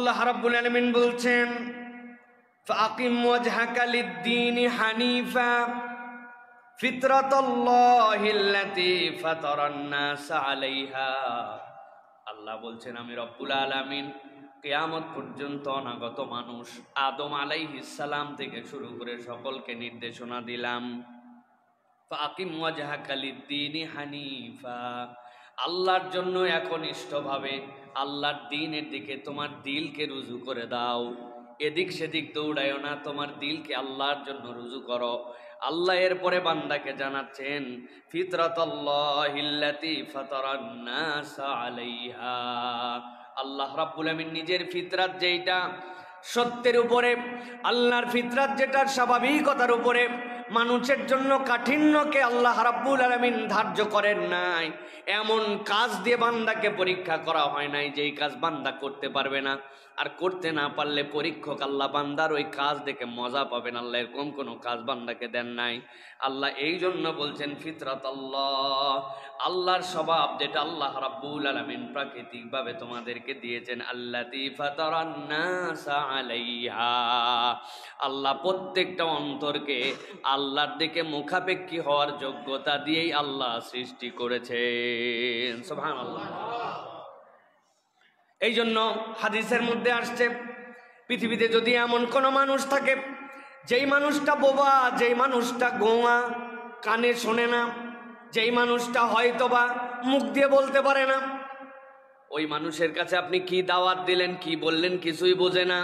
আল্লাহ রাব্বুল আলামিন বলছেন ফাকিম ওয়াজহাকা লিদ-দীনি হানিফা ফিতরাতাল্লাহিল্লাতী ফাতারান-নাস আলাইহা। আল্লাহ বলছেন আমি রব্বুল আলামিন কিয়ামত পর্যন্ত অনাগত মানুষ আদম আলাইহিস সালাম থেকে শুরু করে সকলকে নির্দেশনা দিলাম ফাকিম ওয়াজহাকা লিদ-দীনি হানিফা, আল্লাহর জন্য একনিষ্ঠভাবে আল্লাহর দ্বীনের দিকে তোমার দিলকে রুজু করে দাও, এদিক সেদিক দৌড়ায়ও না, তোমার দিলকে আল্লাহর জন্য রুজু করো। আল্লাহ এরপরে বান্দাকে জানাচ্ছেন ফিতরাতাল্লাহিল্লাতী ফাতারান-নাস আলাইহা, আল্লাহ রাব্বুল আমিন নিজের ফিতরাত যেটা সত্যের উপরে, আল্লাহর ফিতরাত যেটা স্বাভাবিকতার উপরে, মানুষের জন্য কাঠিন্যকে আল্লাহ রাব্বুল আলামিন ধার্য করেন নাই, এমন কাজ দিয়ে বান্দাকে পরীক্ষা করা হয় নাই যেই কাজ বান্দা করতে পারবে না, আর করতে না পারলে পরীক্ষক আল্লাহ বান্দার ওই কাজ দেখে মজা পাবেন। আল্লাহ এরকম কোনো কাজ বান্দাকে দেন নাই। আল্লাহ এই জন্য বলছেন ফিতরাত আল্লাহ, আল্লাহর স্বভাব যেটা আল্লাহ রাব্বুল আলামিন প্রাকৃতিকভাবে তোমাদেরকে দিয়েছেন, আল্লাতী ফাতারান-নাস আলাইহা, আল্লাহ প্রত্যেকটা অন্তরকে আল্লাহর দিকে মুখাপেক্ষী হওয়ার যোগ্যতা দিয়েই আল্লাহ সৃষ্টি করেছেন। সুবহানাল্লাহ। এই জন্য হাদিসের মধ্যে আসছে পৃথিবীতে যদি এমন কোনো মানুষ থাকে যেই মানুষটা বোবা, যেই মানুষটা গোঁয়া, কানে শোনে না, যেই মানুষটা হয়তোবা মুখ দিয়ে বলতে পারে না, ওই মানুষের কাছে আপনি কি দাওয়াত দিলেন, কি বললেন কিছুই বোঝে না,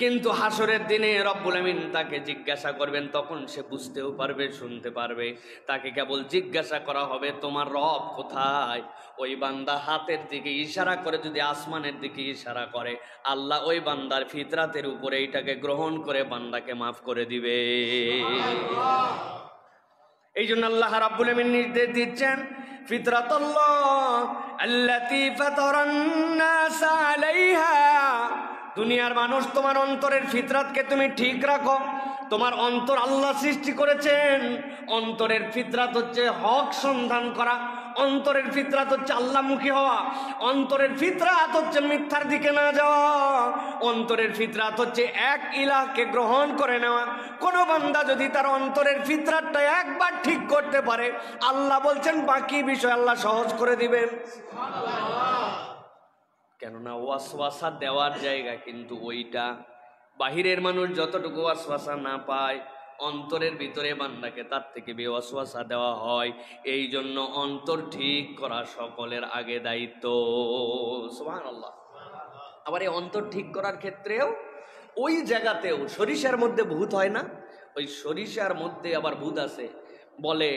কিন্তু হাসরের দিনে রব্বুল আমিন তাকে জিজ্ঞাসা করবেন, তখন সে বুঝতেও পারবে, শুনতে পারবে। তাকে কেবল জিজ্ঞাসা করা হবে তোমার রব কোথায়, ওই বান্দা হাতের দিকে ইশারা করে যদি আসমানের দিকে ইশারা করে, আল্লাহ ওই বান্দার ফিতরাতের উপরে এটাকে গ্রহণ করে বান্দাকে মাফ করে দিবে। এই জন্য আল্লাহ রাব্বুল আমিন নির্দেশ দিচ্ছেন ফিতরাতাল্লাহ আল্লাতী ফাতারান-নাস আলাইহা, দুনিয়ার মানুষ তোমার অন্তরের ফিতরাতকে তুমি ঠিক রাখো। তোমার অন্তর আল্লাহ সৃষ্টি করেছেন, অন্তরের ফিতরাত হচ্ছে হক সন্ধান করা, অন্তরের ফিতরাত হচ্ছে আল্লাহমুখী হওয়া, অন্তরের ফিতরাত হচ্ছে মিথ্যার দিকে না যাওয়া, অন্তরের ফিতরাত হচ্ছে এক ইলাহকে গ্রহণ করে নেওয়া। কোনো বান্দা যদি তার অন্তরের ফিতরাতটা একবার ঠিক করতে পারে, আল্লাহ বলছেন বাকি বিষয় আল্লাহ সহজ করে দিবেন। কেননা ওয়াসওয়াসা দেওয়ার জায়গা কিন্তু ওইটা, বাহিরের মানুষ যতটুকু ওয়াসওয়াসা না পায়, অন্তরের ভিতরে বান্দাকে তার থেকে বেওয়াসওয়াসা দেওয়া হয়। এই জন্য অন্তর ঠিক করা সকলের আগে দায়িত্ব। সুবহানাল্লাহ। আবার এই অন্তর ঠিক করার ক্ষেত্রেও ওই জায়গাতেও সরিষার মধ্যে ভূত হয় না, ওই সরিষার মধ্যে আবার ভূত আছে, বলে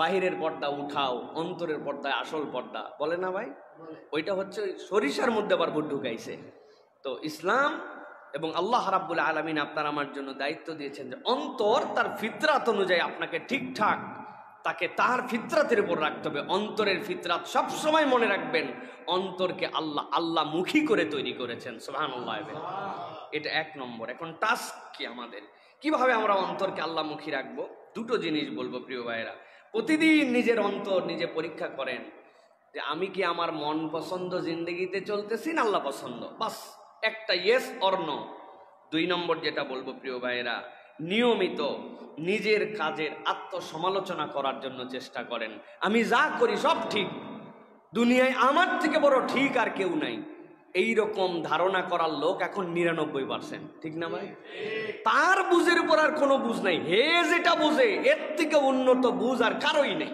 বাহিরের পর্দা উঠাও, অন্তরের পর্দায় আসল পর্দা, বলে না ভাই? ওইটা হচ্ছে সরিষার মধ্যে আবার ভূত ঢুকাইছে। তো ইসলাম এবং আল্লাহ রাব্বুল আলামিন আপনার আমার জন্য দায়িত্ব দিয়েছেন যে অন্তর তার ফিতরাত অনুযায়ী আপনাকে ঠিকঠাক তাকে তার ফিতরাতের উপর রাখতে হবে। অন্তরের ফিতরাত সবসময় মনে রাখবেন, অন্তরকে আল্লাহ মুখী করে তৈরি করেছেন। সুবহানাল্লাহ। এটা এক নম্বর। এখন টাস্ক কি আমাদের, কিভাবে আমরা অন্তরকে আল্লাহমুখী রাখবো? দুটো জিনিস বলবো প্রিয় ভাইয়েরা। প্রতিদিন নিজের অন্তর নিজে পরীক্ষা করেন যে আমি কি আমার মন পছন্দ জিন্দগিতে চলতেছি না আল্লাহ পছন্দ, বাস একটা ইয়েস অর নো। দুই নম্বর যেটা বলবো প্রিয় ভাইয়েরা, নিয়মিত নিজের কাজের আত্মসমালোচনা করার জন্য চেষ্টা করেন। আমি যা করি সব ঠিক, দুনিয়ায় আমার থেকে বড় ঠিক আর কেউ নাই, এইরকম ধারণা করার লোক এখন 99%, ঠিক না ভাই? তার বুঝের উপর আর কোনো বুঝ নাই, হে যেটা বুঝে এর থেকে উন্নত বুঝ আর কারোই নেই।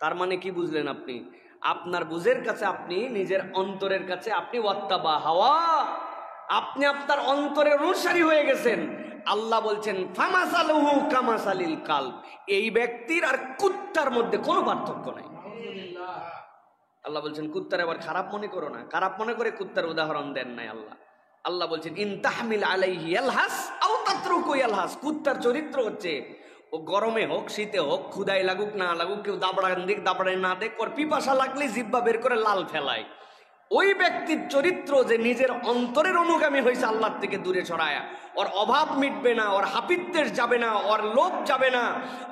তার মানে কি বুঝলেন আপনি? আপনার বুঝের কাছে আপনি নিজের অন্তরের কাছে আপনি ওয়াত্তাবা হাওয়া, আপনি আপনার অন্তরের অনুসারী হয়ে গেছেন। আল্লাহ বলছেন ফামাসালুহু কামাসালিল কালব, এই ব্যক্তির আর কুত্তার মধ্যে কোনো পার্থক্য নাই। আল্লাহ বলছেন কুত্তার আবার খারাপ মনে করো না, খারাপ মনে করে কুত্তার উদাহরণ দেন নাই আল্লাহ। আল্লাহ বলছেন ইন তাহমিল আলাইহি ইয়ালহাস আও তাতরুকু ইয়ালহাস, কুত্তার চরিত্র হচ্ছে ও গরমে হোক শীতে হোক, ক্ষুদায় লাগুক না লাগুক, কেউ দাবড়ান দিক দাবড়ায় না দেখ, ওর পিপাসা লাগলে জিহ্বা বের করে লাল ফেলায়, ওই ব্যক্তির চরিত্র যে নিজের অন্তরের অনুগামী হয়েছে আল্লাহর থেকে দূরে সরায়া, ওর অভাব মিটবে না, ওর হাপিত্যেশ যাবে না, ওর লোভ যাবে না,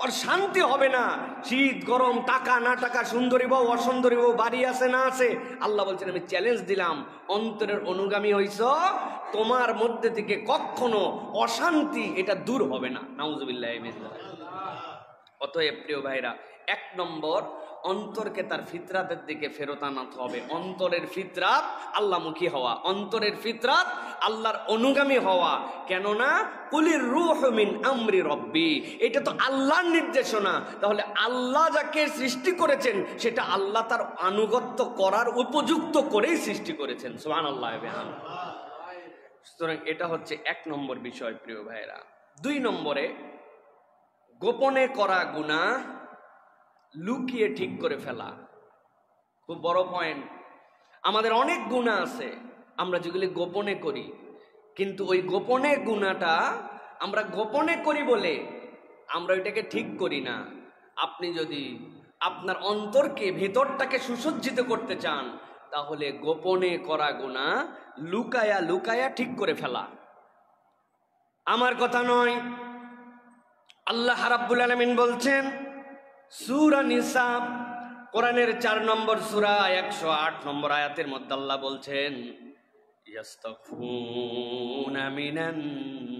ওর শান্তি হবে না। শীত গরম, টাকা না টাকা, সুন্দরী বউ অসুন্দরী বউ, বাড়ি আছে না আছে, আল্লাহ বলছেন আমি চ্যালেঞ্জ দিলাম, অন্তরের অনুগামী হইছ, তোমার মধ্যে থেকে কখনো অশান্তি এটা দূর হবে না। নাউজুবিল্লাহ। অতএব প্রিয় ভাইরা, 1 নম্বর অন্তরকে তার ফিতরাতের দিকে ফেরত আনাতে হবে। অন্তরের ফিতরাত আল্লাহমুখী হওয়া, অন্তরের ফিতরাত আল্লাহর অনুগামী হওয়া। কেননা কুলির রূহ মিন আমরি রব্বি, এটা তো আল্লাহর নির্দেশনা। তাহলে আল্লাহ যাকে সৃষ্টি করেছেন সেটা আল্লাহ তার আনুগত্য করার উপযুক্ত করেই সৃষ্টি করেছেন। সুবহানাল্লাহ। সুতরাং এটা হচ্ছে 1 নম্বর বিষয় প্রিয় ভাইরা। 2 নম্বরে, গোপনে করা গুনাহ লুকিয়ে ঠিক করে ফেলা। খুব বড় পয়েন্ট। আমাদের অনেক গুনাহ আছে আমরা যেগুলি গোপনে করি, কিন্তু ওই গোপনে গুনাহটা আমরা গোপনে করি বলে আমরা ওইটাকে ঠিক করি না। আপনি যদি আপনার অন্তরকে, ভেতরটাকে সুসজ্জিত করতে চান, তাহলে গোপনে করা গুনাহ লুকায়া লুকায়া ঠিক করে ফেলা। আমার কথা নয়, আল্লাহ রাব্বুল আলামিন বলছেন সূরা নিসা, কোরআনের 4 নম্বর সূরা 108 নম্বর আয়াতের মধ্যে আল্লাহ বলছেন ইয়াস্তাগফুনা মিনান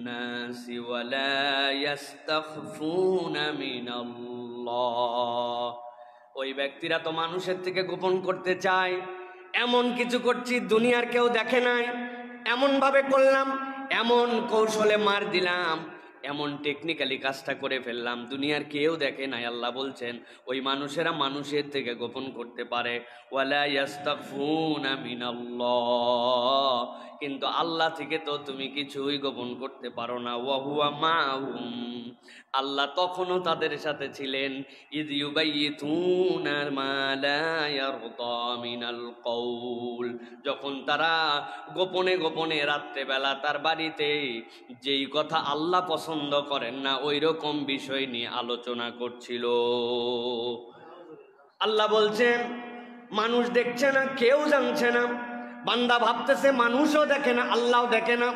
নাসি ওয়া লা ইয়াস্তাগফুনা মিনাল্লাহ। ওই ব্যক্তিরা তো মানুষের থেকে গোপন করতে চায়, এমন কিছু করছি দুনিয়ার কেউ দেখে নাই, এমন ভাবে করলাম, এমন কৌশলে মার দিলাম, এমন টেকনিক্যালি কাজটা করে ফেললাম, দুনিয়ার কেউ দেখে নাই। আল্লাহ বলছেন ওই মানুষেরা মানুষের থেকে গোপন করতে পারে। ওয়ালা ইয়াস্তাগফুনা মিনাল্লাহ, কিন্তু আল্লাহ থেকে তো তুমি কিছুই গোপন করতে পারো না। ওয়া হুয়া মাহুম, আল্লাহ তখনও তাদের সাথে ছিলেন। ইয ইউবাইয়িতুনা মা লা ইয়ারদা মিনাল কওল, যখন তারা গোপনে গোপনে রাত্রেবেলা তার বাড়িতে যেই কথা আল্লাহ পছন্দ করেন না ওই রকম বিষয় নিয়ে আলোচনা করছিল। আল্লাহ বলছেন মানুষ দেখছে না, কেউ জানছে না, বান্দা ভাবতেছে মানুষও দেখে না, আল্লাহও দেখে না,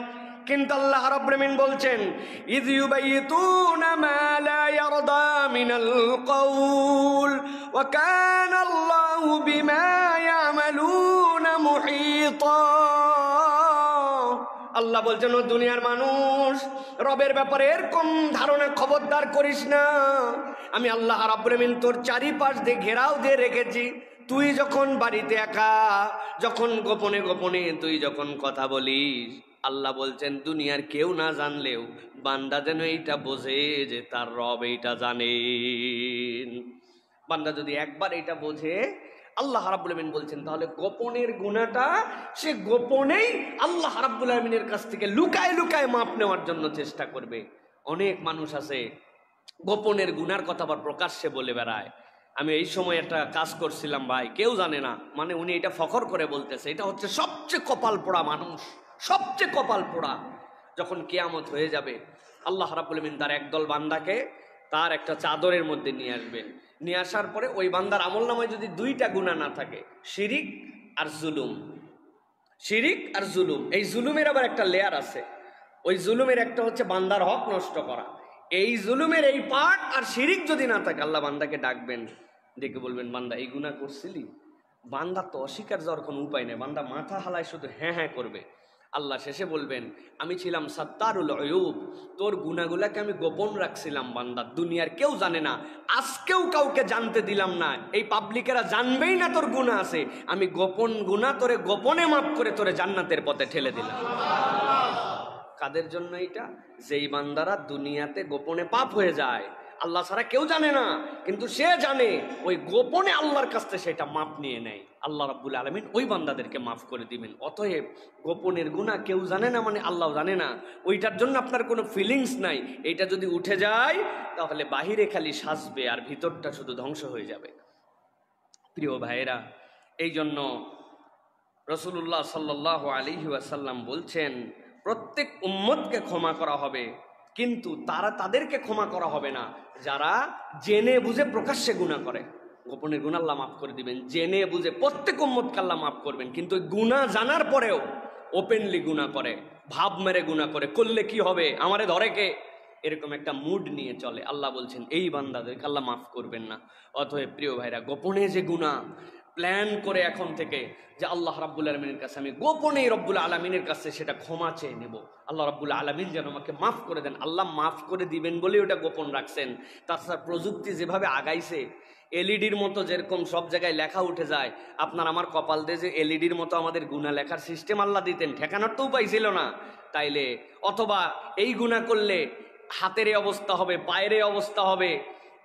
কিন্তু আল্লাহ রাব্বুল আলামিন বলছেন ইয ইউবাইয়িতুনা মা লা ইয়ারদা মিনাল কওল ওয়া কানা আল্লাহু বিমা ইয়ামালুনা মুহীতা। আল্লাহ বলছেন ও দুনিয়ার মানুষ, রবের ব্যাপারে এরকম ধারণা খবরদার করিস না। আমি আল্লাহ রাব্বুল আলামিন তোর চারিপাশ দিয়ে ঘেরাও দিয়ে রেখেছি। তুই যখন বাড়িতে একা, যখন গোপনে গোপনে তুই যখন কথা বলিস, আল্লাহ বলছেন দুনিয়ার কেউ না জানলেও বান্দা যেন এইটা বোঝে যে তার রব এইটা জানেন। বান্দা যদি একবার এইটা বোঝে, আল্লাহ রাব্বুল আলামিন বলছেন তাহলে গোপনের গুনাহটা সে গোপনেই আল্লাহ রাব্বুল আলামিনের কাছ থেকে লুকায় লুকায় মাপ নেওয়ার জন্য চেষ্টা করবে। অনেক মানুষ আছে গোপনের গুনার কথা আবার প্রকাশ্যে বলে বেড়ায়। আমি এই সময় একটা কাজ করছিলাম ভাই, কেউ জানে না, মানে উনি এটা ফখর করে বলতেছে, এটা হচ্ছে সবচেয়ে কপাল পোড়া মানুষ, সবচেয়ে কপাল পোড়া। যখন কিয়ামত হয়ে যাবে আল্লাহ রাব্বুল আলামিন তার একদল বান্দাকে তার একটা চাদরের মধ্যে নিয়ে আসবেন। নিয়ে আসার পরে ওই বান্দার আমলনামায় যদি 2টা গুনাহ না থাকে, শিরিক আর জুলুম, শিরিক আর জুলুম, এই জুলুমের আবার একটা লেয়ার আছে। ওই জুলুমের একটা হচ্ছে বান্দার হক নষ্ট করা, এই জুলুমের এই পার্ট আর শিরিক যদি না থাকে, আল্লাহ বান্দাকে ডাকবেন, ডেকে বলবেন বান্দা এই গুনাহ করছিলি। বান্দা তো অস্বীকার যাওয়ার কোনো উপায় নেই, বান্দা মাথা হালায় শুধু হ্যাঁ হ্যাঁ করবে। আল্লাহ শেষে বলবেন আমি ছিলাম সাত্তারুল উয়ুব, তোর গুনাহগুলাকে আমি গোপন রাখছিলাম বান্দা, দুনিয়ার কেউ জানে না, আজকেও কাউকে জানতে দিলাম না, এই পাবলিকেরা জানবেই না তোর গুনাহ আছে, আমি গোপন গুনাহ তোরে গোপনে মাফ করে তোরে জান্নাতের পথে ঠেলে দিলাম। কাদের জন্য এটা? যেই বান্দারা দুনিয়াতে গোপনে পাপ হয়ে যায়, আল্লাহ ছাড়া কেউ জানে না, কিন্তু সে জানে, ওই গোপনে আল্লাহর কাছ থেকে সেটা মাপ নিয়ে নেয়, আল্লাহ রাব্বুল আলামিন ওই বান্দাদেরকে মাফ করে দিবেন। অতএব গোপনের গুনাহ কেউ জানে না মানে আল্লাহ জানে না, ওইটার জন্য আপনার কোনো ফিলিংস নাই। এইটা যদি উঠে যায় তাহলে বাহিরে খালি সাজবে আর ভিতরটা শুধু ধ্বংস হয়ে যাবে। প্রিয় ভাইয়েরা, এই জন্য রাসূলুল্লাহ সাল্লাল্লাহু আলাইহি ওয়াসাল্লাম বলছেন প্রত্যেক উম্মতকে ক্ষমা করা হবে, কিন্তু তাদেরকে ক্ষমা করা হবে না যারা জেনে বুঝে প্রকাশ্যে গুনাহ করে। গোপনের গুনাহ আল্লাহ মাফ করে দিবেন, জেনে বুঝে প্রত্যেক উম্মতকে আল্লাহ মাফ করবেন। কিন্তু গুনাহ জানার পরেও ওপেনলি গুনাহ করে, ভাব মেরে গুনাহ করে, করলে কি হবে, আমারে ধরে কে, এরকম একটা মুড নিয়ে চলে। আল্লাহ বলছেন এই বান্দাদেরকে আল্লাহ মাফ করবেন না। অতএব প্রিয় ভাইরা, গোপনে যে গুনাহ প্ল্যান করে এখন থেকে যে আল্লাহ রাব্বুল আলামিনের কাছে আমি গোপনে রব্বুল আলামিনের কাছে সেটা ক্ষমা চেয়ে নেব, আল্লাহ রাব্বুল আলামিন যেন আমাকে মাফ করে দেন, আল্লাহ মাফ করে দিবেন বলে ওটা গোপন রাখছেন। তাছাড়া প্রযুক্তি যেভাবে আগাইছে, এলইডির মতো যেরকম সব জায়গায় লেখা উঠে যায়, আপনার আমার কপাল দিয়ে যে এলইডির মতো আমাদের গুনাহ লেখার সিস্টেম আল্লাহ দিতেন, ঠেকানোর তো উপায় ছিল না তাইলে। অথবা এই গুনাহ করলে হাতের অবস্থা হবে, পায়ের অবস্থা হবে,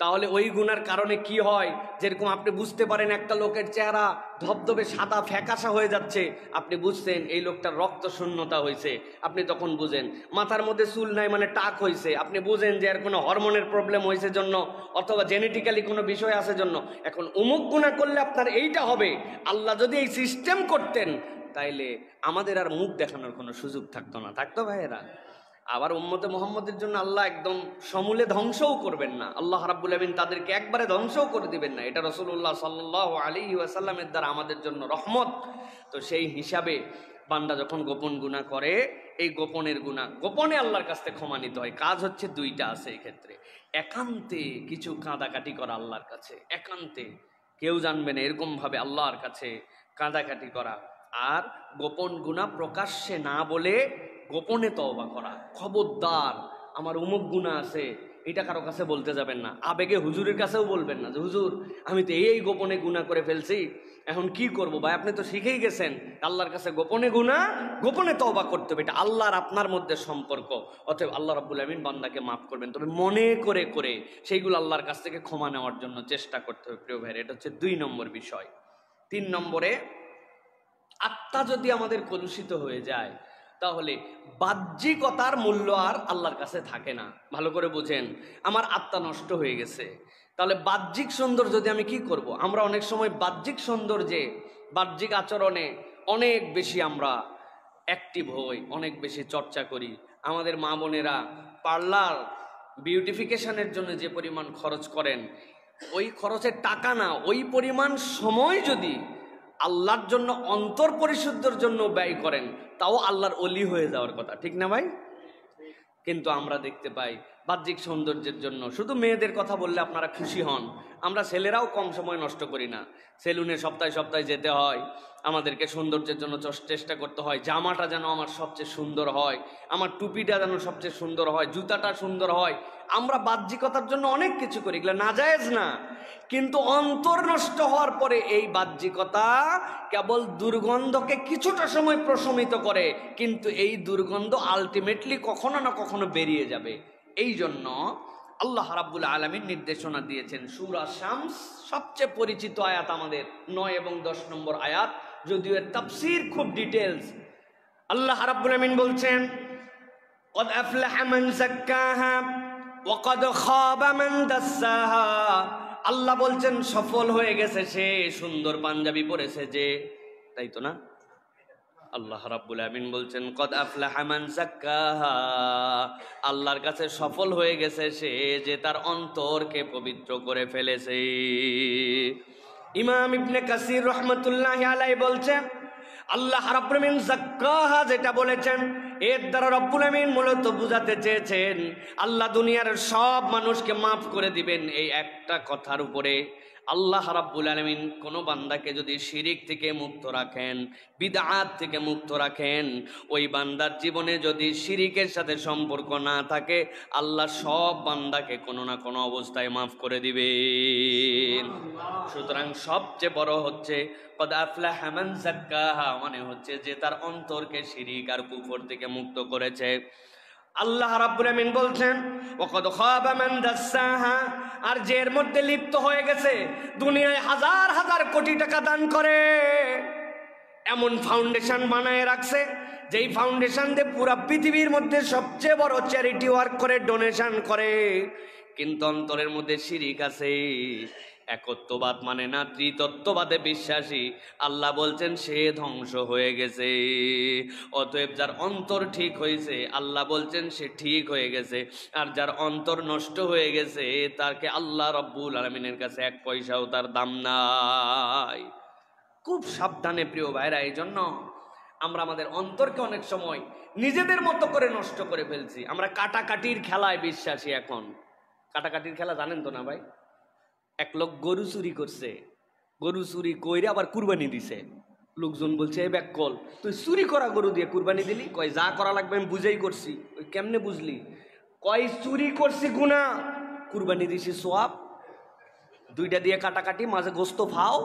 তাহলে ওই গুনার কারণে কি হয়, যেরকম আপনি বুঝতে পারেন একটা লোকের চেহারা ধবধবে সাদা ফ্যাকাশা হয়ে যাচ্ছে, আপনি বুঝছেন এই লোকটার রক্ত শূন্যতা হয়েছে, আপনি তখন বুঝেন। মাথার মধ্যে চুল নাই মানে টাক হয়েছে, আপনি বুঝেন যে এর কোনো হরমোনের প্রবলেম হয়েছে জন্য, অথবা জেনেটিক্যালি কোনো বিষয় আছে জন্য। এখন অমুক গুনাহ করলে আপনার এইটা হবে, আল্লাহ যদি এই সিস্টেম করতেন তাইলে আমাদের আর মুখ দেখানোর কোনো সুযোগ থাকতো না, থাকতো ভাইয়েরা? আবার উম্মতে মুহাম্মদের জন্য আল্লাহ একদম সমূলে ধ্বংসও করবেন না, আল্লাহ রাব্বুল আমিন তাদেরকে একবারে ধ্বংসও করে দিবেন না। এটা রাসূলুল্লাহ সাল্লাল্লাহু আলাইহি ওয়াসাল্লামের দ্বারা আমাদের জন্য রহমত। তো সেই হিসাবে বান্দা যখন গোপন গুনাহ করে, এই গোপনের গুনাহ গোপনে আল্লাহর কাছে ক্ষমা নিতে হয়। কাজ হচ্ছে দুইটা আছে এই ক্ষেত্রে, একান্তে কিছু কাঁদাকাটি করা আল্লাহর কাছে, একান্তে কেউ জানবে না এরকম ভাবে আল্লাহর কাছে কাঁদাকাটি করা, আর গোপন গুনাহ প্রকাশ্যে না বলে গোপনে তওবা করা। খবরদার আমার অমুক গুনাহ আছে এটা কারো কাছে বলতে যাবেন না, আবেগে হুজুরের কাছেও বলবেন না যে হুজুর আমি তো এই গোপনে গুনাহ করে ফেলছি, এখন কি করব ভাই, আপনি তো শিখেই গেছেন আল্লাহর কাছে গোপনে গুনাহ গোপনে তওবা করতে হবে, এটা আল্লাহর আপনার মধ্যে সম্পর্ক। অতএব আল্লাহ রাব্বুল আমিন বান্দাকে মাফ করবেন, তবে মনে করে করে সেইগুলো আল্লাহর কাছ থেকে ক্ষমা নেওয়ার জন্য চেষ্টা করতে হবে প্রিয় ভাইরা। এটা হচ্ছে 2 নম্বর বিষয়। 3 নম্বরে, আত্মা যদি আমাদের কলুষিত হয়ে যায় তাহলে বাহ্যিকতার মূল্য আর আল্লাহর কাছে থাকে না। ভালো করে বুঝেন, আমার আত্মা নষ্ট হয়ে গেছে, তাহলে বাহ্যিক সৌন্দর্য যদি আমি কি করব? আমরা অনেক সময় বাহ্যিক সৌন্দর্যে, বাহ্যিক আচরণে অনেক বেশি আমরা অ্যাক্টিভ হই, অনেক বেশি চর্চা করি। আমাদের মা বোনেরা পার্লার বিউটিফিকেশনের জন্য যে পরিমাণ খরচ করেন, ওই খরচের টাকা না, ওই পরিমাণ সময় যদি আল্লাহর জন্য অন্তর পরিশুদ্ধর জন্য ব্যয় করেন, তাও আল্লাহর ওলি হয়ে যাওয়ার কথা, ঠিক না ভাই? কিন্তু আমরা দেখতে পাই বাহ্যিক সৌন্দর্যের জন্য, শুধু মেয়েদের কথা বললে আপনারা খুশি হন, আমরা ছেলেরাও কম সময় নষ্ট করি না। সেলুনে সপ্তাহে সপ্তাহে যেতে হয়, আমাদেরকে সৌন্দর্যের জন্য চেষ্টা করতে হয়, জামাটা যেন আমার সবচেয়ে সুন্দর হয়, আমার টুপিটা যেন সবচেয়ে সুন্দর হয়, জুতাটা সুন্দর হয়। আমরা বাহ্যিকতার জন্য অনেক কিছু করি, এগুলো নাজায়েজ না, কিন্তু অন্তর নষ্ট হওয়ার পরে এই বাহ্যিকতা কেবল দুর্গন্ধকে কিছুটা সময় প্রশমিত করে, কিন্তু এই দুর্গন্ধ আলটিমেটলি কখনো না কখনো বেরিয়ে যাবে। এই জন্য আল্লাহ রাব্বুল আলামিন নির্দেশনা দিয়েছেন। সূরা শামস সবচেয়ে পরিচিত আয়াত আমাদের, 9 এবং 10 নম্বর আয়াত, যদিও এর তাফসীর খুব ডিটেইলস। আল্লাহ রাব্বুল আলামিন বলছেন, قد أفلح من زكاها وقد خاب من دساها। আল্লাহ বলছেন সফল হয়ে গেছে সে, সুন্দর পাঞ্জাবি পরেছে যে, তাই তো না? আল্লাহ রাব্বুল আমিন বলছেন কদ আফলাহা মান যাক্কাহা, আল্লাহর কাছে সফল হয়ে গেছে সে যে তার অন্তরকে পবিত্র করে ফেলেছে। ইমাম ইবনে কাসির রাহমাতুল্লাহি আলাইহি বলছেন আল্লাহ রাব্বুল আমিন যাক্কাহা যেটা বলেছেন, এর দ্বারা রব্বুল আমিন মূলত বুঝাতে চেয়েছেন আল্লাহ দুনিয়ার সব মানুষকে মাফ করে দিবেন। এই একটা কথার উপরে আল্লাহ রাব্বুল আলামিন কোনো বান্দাকে যদি শিরিক থেকে মুক্ত রাখেন, বিদআত থেকে মুক্ত রাখেন, ওই বান্দার জীবনে যদি শিরিকের সাথে সম্পর্ক না থাকে, আল্লাহ সব বান্দাকে কোনো না কোনো অবস্থায় মাফ করে দিবেন। সুতরাং সবচেয়ে বড় হচ্ছে কদ আফলাহা মান যাক্কাহা, মানে হচ্ছে যে তার অন্তরকে শিরিক আর কুফর থেকে মুক্ত করেছে। আল্লাহ রাব্বুল আমিন বলছেন ওয়াকাদ খাবা মান দাসসাহা, আর যে এর মধ্যে লিপ্ত হয়ে গেছে, দুনিয়ায় হাজার হাজার কোটি টাকা দান করে, এমন ফাউন্ডেশন বানায় রাখছে যেই ফাউন্ডেশন দিয়ে পুরা পৃথিবীর মধ্যে সবচেয়ে বড় চ্যারিটি ওয়ার্ক করে, ডোনেশন করে, কিন্তু অন্তরের মধ্যে শিরিক আছে। একত্ববাদ মানে না, ত্রিতত্ত্ববাদে বিশ্বাসী, আল্লাহ বলছেন সে ধ্বংস হয়ে গেছে। অতএব যার অন্তর ঠিক হয়েছে, আল্লাহ বলছেন সে ঠিক হয়ে গেছে। আর যার অন্তর নষ্ট হয়ে গেছে, তাকে আল্লাহ রব্বুল আলামিনের কাছে এক পয়সাও তার দাম নাই। খুব সাবধানে প্রিয় ভাইরা, এই জন্য আমরা আমাদের অন্তরকে অনেক সময় নিজেদের মতো করে নষ্ট করে ফেলছি। আমরা কাটাকাটির খেলায় বিশ্বাসী। এখন কাটাকাটির খেলা জানেন তো না ভাই? এক লোক গরু চুরি করছে, গরু চুরি কইরে আবার কুরবানি দিছে। লোকজন বলছে এ ব্যাককল, তুই চুরি করা গরু দিয়ে কুরবানি দিলি? কয় যা করা লাগবে আমি বুঝেই করছি। ওই কেমনে বুঝলি? কয় চুরি করছি গুনাহ, কুরবানি দিছি সোয়াব। দুইটা দিয়ে কাটাকাটি, মাঝে গোস্ত ফাও,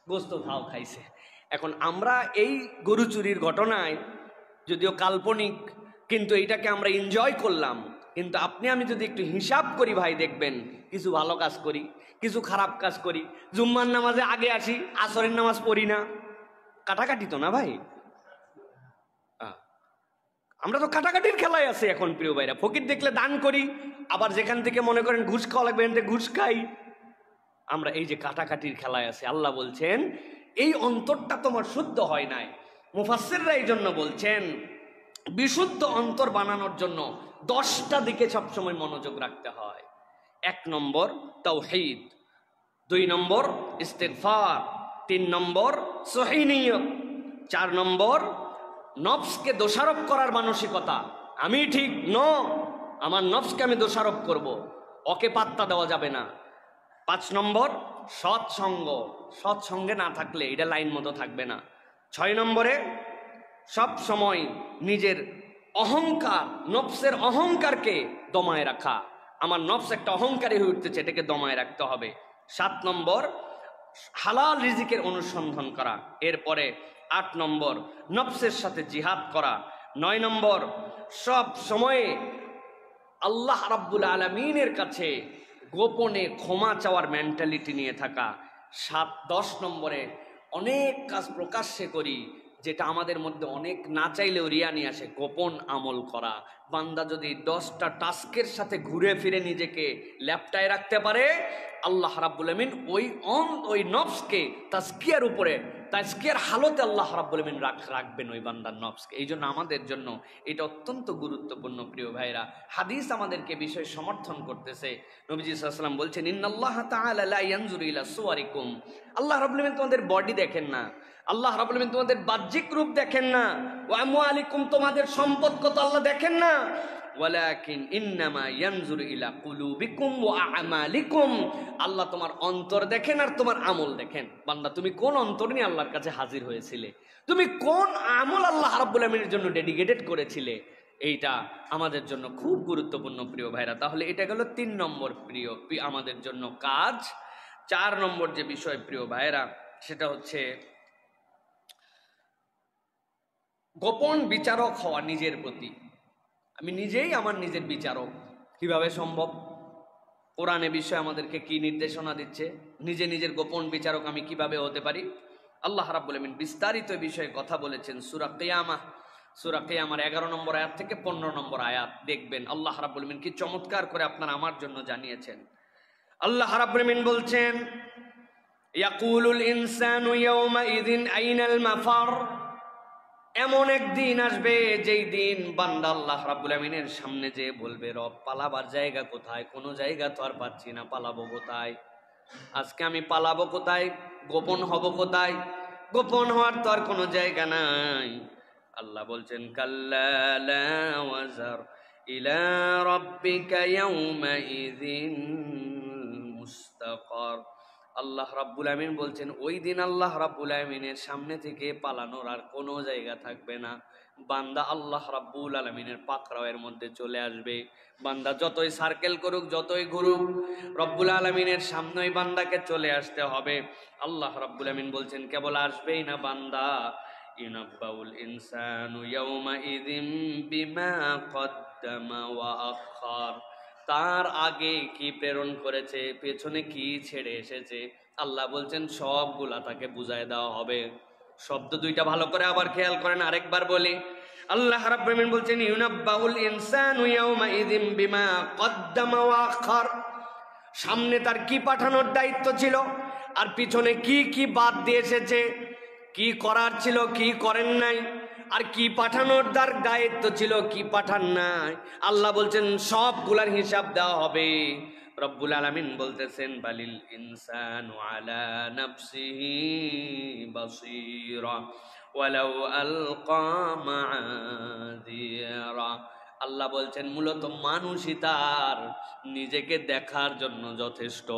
গোস্ত ফাও খাইছে। এখন আমরা এই গরু চুরির ঘটনায়, যদিও কাল্পনিক, কিন্তু এইটাকে আমরা এনজয় করলাম। কিন্তু আপনি আমি যদি একটু হিসাব করি ভাই, দেখবেন কিছু ভালো কাজ করি, কিছু খারাপ কাজ করি। জুম্মার নামাজে আগে আসি, আসরের নামাজ পড়ি না। কাটাকাটি তো না ভাই? আমরা তো কাটাকাটির খেলায় আছি এখন প্রিয় ভাইরা। ফকির দেখলে দান করি, আবার যেখান থেকে মনে করেন ঘুষ খাওয়া লাগবে এখান থেকে ঘুষ খাই। আমরা এই যে কাটাকাটির খেলায় আছি। আল্লাহ বলছেন এই অন্তরটা তোমার শুদ্ধ হয় নাই। মুফাসসিররা এই জন্য বলছেন বিশুদ্ধ অন্তর বানানোর জন্য 10টা দিকে সবসময় মনোযোগ রাখতে হয়। 1 নম্বর তাওহীদ, 2 নম্বর ইস্তিগফার, 3 নম্বর সহিহ নিয়ত, 4 নম্বর নফসকে দোষারোপ করার মানসিকতা। আমি ঠিক ন, আমার নফসকে আমি দোষারোপ করব, ওকে পাত্তা দেওয়া যাবে না। 5 নম্বর সৎসঙ্গ, সৎসঙ্গে না থাকলে এটা লাইন মতো থাকবে না। 6 নম্বরে সব সময় নিজের অহংকার, নফসের অহংকারকে দমায় রাখা। আমার নফস একটা অহংকারী হয়ে উঠতেছে, এটাকে দমায় রাখতে হবে। 7 নম্বর হালাল রিজিকের অনুসন্ধান করা। এরপরে 8 নম্বর নফসের সাথে জিহাদ করা। 9 নম্বর সব সময়ে আল্লাহ রাব্বুল আলামিনের কাছে গোপনে ক্ষমা চাওয়ার মেন্টালিটি নিয়ে থাকা। 10 নম্বরে অনেক কাজ প্রকাশ্যে করি, যেটা আমাদের মধ্যে অনেক না চাইলেও রিয়া নিয়ে আসে, গোপন আমল করা। বান্দা যদি 10টা টাস্কের সাথে ঘুরে ফিরে নিজেকে ল্যাপটায় রাখতে পারে, আল্লাহ রাব্বুল আমিন ওই নফসকে তাজকিয়ার উপরে, তাজকিয়ার হালতে আল্লাহ রাব্বুল আমিন রাখবেন ওই বান্দার নফসকে। এই জন্য আমাদের জন্য এটা অত্যন্ত গুরুত্বপূর্ণ প্রিয় ভাইরা। হাদিস আমাদেরকে বিষয় সমর্থন করতেছে। নবীজি সাল্লাল্লাহু আলাইহি ওয়াসাল্লাম বলছেন ইন্নাল্লাহ তাআলা লা ইয়ানজুরু ইলা সুওয়ারিকুম, আল্লাহ রাব্বুল আমিন তোমাদের বডি দেখেন না, আল্লাহ রাব্বুল আমিন তোমাদের বাহ্যিক রূপ দেখেন না, ওয়া আমওয়ালিকুম তোমাদের সম্পদ কত আল্লাহ দেখেন না, ওয়ালাকিন ইন্নামা ইয়ানজুরু ইলা কুলুবিকুম ওয়া আমালিকুম, আল্লাহ তোমার অন্তর দেখেন আর তোমার আমল দেখেন। বান্দা তুমি কোন অন্তর নিয়ে আল্লাহর কাছে হাজির হয়েছিলে, তুমি কোন আমল আল্লাহ রাব্বুল আমিনের জন্য ডেডিকেটেড করেছিলে, এইটা আমাদের জন্য খুব গুরুত্বপূর্ণ প্রিয় ভাইরা। তাহলে এটা গেল 3 নম্বর প্রিয় আমাদের জন্য কাজ। 4 নম্বর যে বিষয় প্রিয় ভাইরা, সেটা হচ্ছে গোপন বিচারক হওয়া নিজের প্রতি। আমি নিজেই আমার নিজের বিচারক। কিভাবে সম্ভব? কোরআনে বিষয় আমাদেরকে কি নির্দেশনা দিচ্ছে? নিজে নিজের গোপন বিচারক আমি কিভাবে হতে পারি? আল্লাহ রাব্বুল আমিন বিস্তারিত বিষয়ে কথা বলেছেন সূরা কিয়ামাহ, সূরা কিয়ামার 11 নম্বর আয়াত থেকে 15 নম্বর আয়াত। দেখবেন আল্লাহ রাব্বুল আমিন কি চমৎকার করে আপনার আমার জন্য জানিয়েছেন। আল্লাহ রাব্বুল আমিন বলছেন ইয়াকুলুল ইনসানু ইয়াওমাইযিন আইনাল মাফার, এমন একদিন আসবে যেই দিন বান্দা আল্লাহ রাব্বুল আমিনের সামনে যে বলবে রব পালাবার জায়গা কোথায়? কোনো জায়গা তো আর পাচ্ছি না, পালাবো কোথায়? আজকে আমি পালাবো কোথায়? গোপন হব কোথায়? গোপন হওয়ার তো আর কোনো জায়গা নাই। আল্লাহ বলছেন কাল্লা লা ওয়াজার ইলা রাব্বিকা ইয়াওমাইযিন মুস্তাকার। আল্লাহ রাব্বুল আমিন বলছেন ওই দিন আল্লাহ রাব্বুল আমিনের সামনে থেকে পালানোর আর কোনো জায়গা থাকবে না। বান্দা আল্লাহ রাব্বুল আমিনের পাকড়াওয়ের মধ্যে চলে আসবে। বান্দা যতই সার্কেল করুক, যতই ঘুরুক, রব্বুল আমিনের সামনেই বান্দাকে চলে আসতে হবে। আল্লাহ রাব্বুল আমিন বলছেন কেবল আসবেই না, বান্দা ইউনাব্বাউল ইনসানু ইয়াওমাইযিন বিমা কদ্দামা ওয়া আখার, তার আগে কি প্রেরণ করেছে, পেছনে কি ছেড়ে এসেছে, আল্লাহ বলছেন সবগুলা তাকে বুঝায় দেওয়া হবে। শব্দ দুইটা ভালো করে আবার খেয়াল করেন, আরেকবার বলি। আল্লাহ রাব্বুল আমিন বলছেন ইউনাব্বাউল ইনসানু ইয়াওমাইযিন বিমা কদ্দামা ওয়া আখার, সামনে তার কি পাঠানোর দায়িত্ব ছিল, আর পিছনে কি কি বাদ দিয়ে এসেছে, কি করার ছিল কি করেন নাই, আর কি পাঠানোর তার দায়িত্ব ছিল কি পাঠান নাই। আল্লাহ বলছেন সবগুলার হিসাব দেওয়া হবে। রব্বুল আলামিন বলতেছেন বালিল ইনসানু আলা নাফসিহি বাসীরা ওয়ালাউ আলকা মাআযিরা। আল্লাহ বলছেন মূলত মানুষই তার নিজেকে দেখার জন্য যথেষ্ট।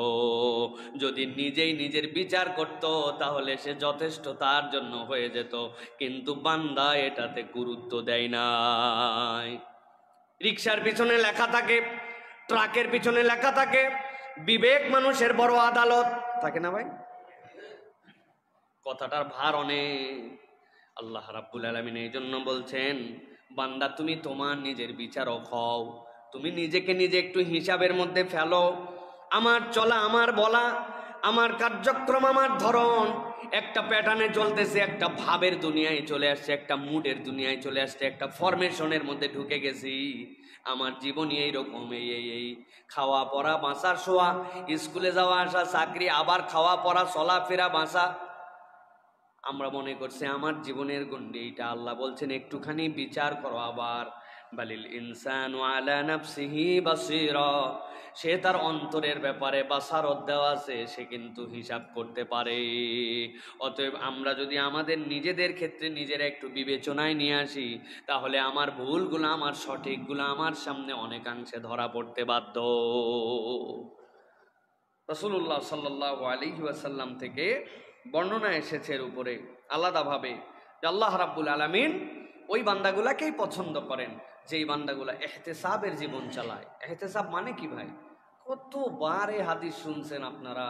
যদি নিজেই নিজের বিচার করত তাহলে সে যথেষ্ট তার জন্য হয়ে যেত, কিন্তু বান্দা এটাতে গুরুত্ব দেয় নাই। রিকশার পিছনে লেখা থাকে, ট্রাকের পিছনে লেখা থাকে বিবেক মানুষের বড় আদালত, থাকে না ভাই? কথাটার ভার অনেক। আল্লাহ রাব্বুল আলামিন এই জন্য বলছেন বান্দা তুমি তোমার নিজের বিচারক হও, তুমি নিজেকে নিজে একটু হিসাবের মধ্যে ফেলো। আমার চলা, আমার বলা, আমার কার্যক্রম, আমার ধরন একটা প্যাটার্নে চলতেছে, একটা ভাবের দুনিয়ায় চলে আসছে, একটা মুডের দুনিয়ায় চলে আসছে, একটা ফরমেশনের মধ্যে ঢুকে গেছি। আমার জীবনই এইরকম, এই খাওয়া পড়া বাঁচার শোয়া, স্কুলে যাওয়া আসা, চাকরি, আবার খাওয়া পড়া, চলাফেরা, বাঁচা। আমরা মনে করছি আমার জীবনের গণ্ডি এইটা। আল্লাহ বলছেন একটুখানি বিচার করো আবার। বালিল ইনসানু আলা নাফসিহি বাসীরা, সে তার অন্তরের ব্যাপারে বাসারত দেওয়া আছে, সে কিন্তু হিসাব করতে পারে। অতএব আমরা যদি আমাদের নিজেদের ক্ষেত্রে নিজেরা একটু বিবেচনায় নিয়ে আসি, তাহলে আমার ভুলগুলো, আমার সঠিকগুলো আমার সামনে অনেকাংশে ধরা পড়তে বাধ্য। রাসূলুল্লাহ সাল্লাল্লাহু আলাইহি ওয়াসাল্লাম থেকে বর্ণনা এসেছে এর উপরে আলাদাভাবে যে আল্লাহ রাব্বুল আলামিন ওই বান্দাগুলাকেই পছন্দ করেন যেই বান্দাগুলা ইহতিসাবের জীবন চালায়। ইহতিসাব মানে কি ভাই? কতবার এই হাদিস শুনছেন আপনারা,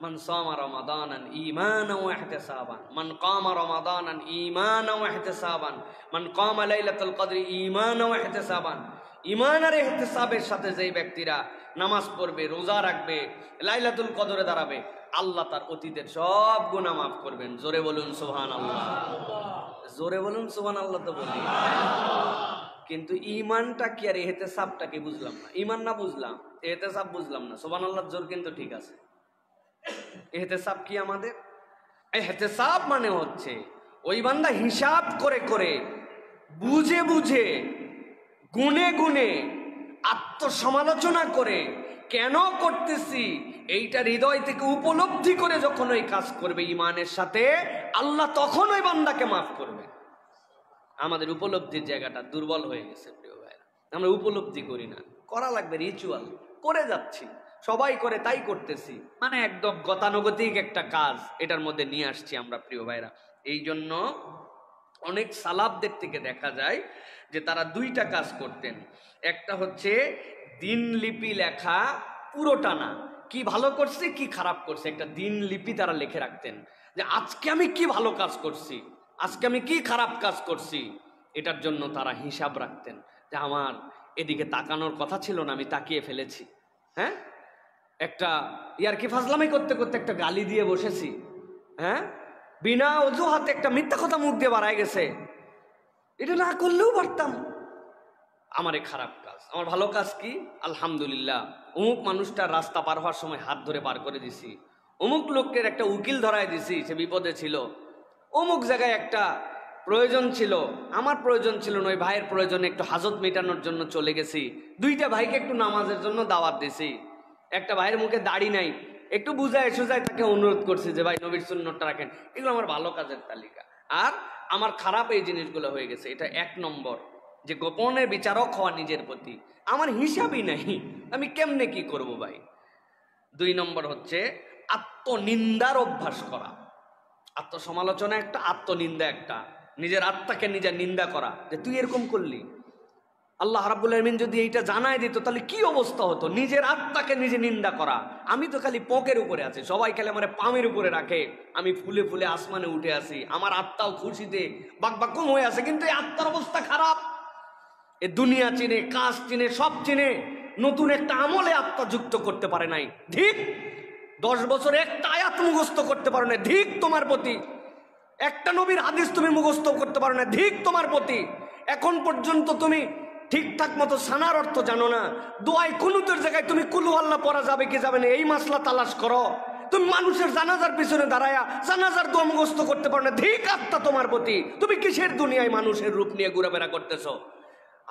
মান সামা রমাদানান ঈমানান ওয়া ইহতিসাবান, মান কামা রমাদানান ঈমানান ওয়া ইহতিসাবান, মান কামা লাইলাতুল কদরি ঈমানান ওয়া ইহতিসাবান। ঈমান আর ইহতিসাবের সাথে যেই ব্যক্তিরা নামাজ পড়বে, রোজা রাখবে, লাইলাতুল কদরে দাঁড়াবে, আল্লাহ তার অতীতের সব গুনাহ মাফ করবেন। জোরে বলুন সুবহানাল্লাহ, জোরে বলুন সুবহানাল্লাহ। তো বলি, কিন্তু ঈমানটা কি আর ইহতিসাবটা কি বুঝলাম না। ঈমান না বুঝলাম, ইহতিসাব বুঝলাম না। সুবহানাল্লাহ জোর কিন্তু ঠিক আছে। ইহতিসাব কি আমাদের? ইহতিসাব মানে হচ্ছে ওই বান্দা হিসাব করে করে, বুঝে বুঝে, গুনে গুনে, আত্মসমালোচনা করে কেন করতেছি এইটা হৃদয় থেকে উপলব্ধি করে যখন ওই কাজ করবে ঈমানের সাথে, আল্লাহ তখন ওই বান্দাকে মাফ করবে। আমাদের উপলব্ধির জায়গাটা দুর্বল হয়ে গেছে প্রিয় ভাইরা, আমরা উপলব্ধি করি না। করা লাগবে, রিচুয়াল করে যাচ্ছি, সবাই করে তাই করতেছি, মানে একদম গতানুগতিক একটা কাজ এটার মধ্যে নিয়ে আসছি আমরা প্রিয় ভাইরা। এই জন্য অনেক সালাফদের থেকে দেখা যায় যে তারা দুইটা কাজ করতেন। একটা হচ্ছে দিনলিপি লেখা, পুরোটা না, কি ভালো করছে কি খারাপ করছে, একটা দিনলিপি তারা লিখে রাখতেন যে আজকে আমি কি ভালো কাজ করছি, আজকে আমি কি খারাপ কাজ করছি। এটার জন্য তারা হিসাব রাখতেন যে আমার এদিকে তাকানোর কথা ছিল না, আমি তাকিয়ে ফেলেছি। হ্যাঁ, একটা ইয়ারকি ফাজলামি করতে করতে একটা গালি দিয়ে বসেছি। হ্যাঁ, বিনা অজুহাতে একটা মিথ্যা কথা মুখ দিয়ে বাড়ায় গেছে, এটা না করলেও পারতাম। আমার এই খারাপ কাজ, আমার ভালো কাজ কি? আলহামদুলিল্লাহ, অমুক মানুষটার রাস্তা পার হওয়ার সময় হাত ধরে পার করে দিছি, অমুক লোকের একটা উকিল ধরায় দিছি, সে বিপদে ছিল, অমুক জায়গায় একটা প্রয়োজন ছিল, আমার প্রয়োজন ছিল না, ওই ভাইয়ের প্রয়োজনে একটু হাজত মেটানোর জন্য চলে গেছি, দুইটা ভাইকে একটু নামাজের জন্য দাওয়াত দিছি, একটা ভাইয়ের মুখে দাড়ি নাই, একটু বুঝায় সুজায় তাকে অনুরোধ করছি যে ভাই নবীর সুন্নতটা রাখেন। এগুলো আমার ভালো কাজের তালিকা। আর আমার খারাপ এই জিনিসগুলো হয়ে গেছে, এটা এক নম্বর, যে গোপনের বিচারক হওয়া নিজের প্রতি। আমার হিসাবই নাই, আমি কেমনে কি করব ভাই। 2 নম্বর হচ্ছে আত্মনিন্দার অভ্যাস করা। আত্মসমালোচনা একটা, আত্মনিন্দা একটা, নিজের আত্মাকে নিজের নিন্দা করা যে তুই এরকম করলি। আল্লাহ রাব্বুল আলামিন যদি এইটা জানায় দিত তাহলে কি অবস্থা হতো। নিজের আত্মাকে নিজে নিন্দা করা। আমি তো খালি পকের উপরে আছি, সবাই খালি আমার পামের উপরে রাখে, আমি ফুলে ফুলে আসমানে উঠে আসি, আমার আত্মাও খুশিতে বাকবাকুম হয়ে আছে, কিন্তু এই আত্মার অবস্থা খারাপ। এ দুনিয়া চিনে, কাজ চিনে, সব চিনে, নতুন একটা আমলে আত্মা যুক্ত করতে পারে নাই। ঠিক 10 বছর একটা আয়াত মুখস্থ করতে পারো না, ঠিক তোমার প্রতি। একটা নবীর হাদিস তুমি মুখস্থ করতে পারো না, ঠিক তোমার প্রতি। এখন পর্যন্ত তুমি ঠিকঠাক মতো সানার অর্থ জানো না, দোয়ায় কুনুতের জায়গায় তুমি কুলু আল্লাহ পড়া যাবে কি যাবে না এই মাসলা তালাশ করো, তুমি মানুষের জানাজার পিছনে দাঁড়ায়া জানাজার দোয়া মুখস্থ করতে পারো না, ঠিক আত্মা তোমার প্রতি, তুমি কিসের দুনিয়ায় মানুষের রূপ নিয়ে ঘোরাফেরা করতেছো?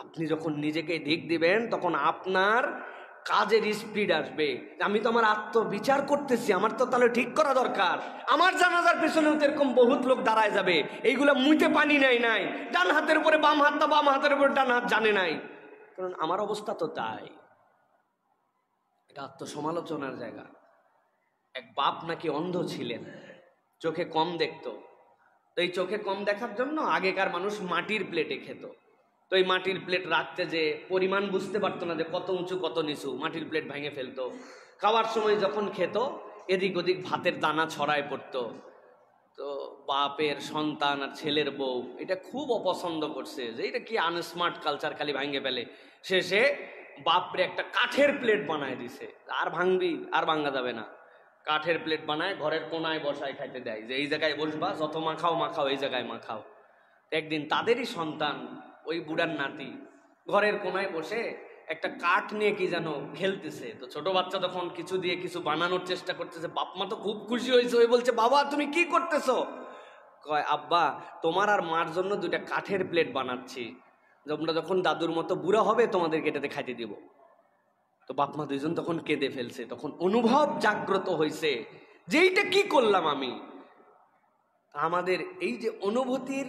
আপনি যখন নিজেকে দিক দিবেন তখন আপনার কাজের স্পিড আসবে। আমি তো আমার আত্মবিচার করতেছি, আমার তো তাহলে ঠিক করা দরকার। আমার জানাজার পেছনেও তো এরকম বহুত লোক দাঁড়ায় যাবে, এইগুলা মুইতে পানি নাই, ডান হাতের উপরে বাম হাত না বাম হাতের উপরে ডান হাত জানে নাই, কারণ আমার অবস্থা তো তাই। এটা আত্মসমালোচনার জায়গা। এক বাপ নাকি অন্ধ ছিলেন, চোখে কম দেখতো, তো এই চোখে কম দেখার জন্য আগেকার মানুষ মাটির প্লেটে খেত। তো এই মাটির প্লেট রাখতে যে পরিমাণ বুঝতে পারতো না যে কত উঁচু কত নিচু, মাটির প্লেট ভেঙে ফেলতো। খাওয়ার সময় যখন খেত এদিক ওদিক ভাতের দানা ছড়ায় পড়তো। তো বাপের সন্তান আর ছেলের বউ এটা খুব অপছন্দ করছে যে এটা কি আনস্মার্ট কালচার, খালি ভাঙে ফেলে। শেষে বাপরে একটা কাঠের প্লেট বানায় দিছে, আর ভাঙবি আর ভাঙা যাবে না। কাঠের প্লেট বানায় ঘরের কোনায় বসায় খাইতে দেয়, যে এই জায়গায় বসবা, যত মাখাও এই জায়গায় মাখাও। একদিন তাদেরই সন্তান ওই বুড়ার নাতি ঘরের কোনায় বসে একটা কাঠ নিয়ে কি যেন খেলতেছে। তো ছোট বাচ্চা তখন কিছু দিয়ে কিছু বানানোর চেষ্টা করতেছে, বাপ মা তো খুব খুশি হয়েছে, ওই বলছে বাবা তুমি কি করতেছো? কয় আব্বা তোমার আর মার জন্য দুইটা কাঠের প্লেট বানাচ্ছি, তোমরা যখন দাদুর মতো বুড়া হবে তোমাদেরকে এটাতে খাইতে দিব। তো বাপ মা দুইজন তখন কেঁদে ফেলছে, তখন অনুভব জাগ্রত হয়েছে যে এইটা কি করলাম আমি। আমাদের এই যে অনুভূতির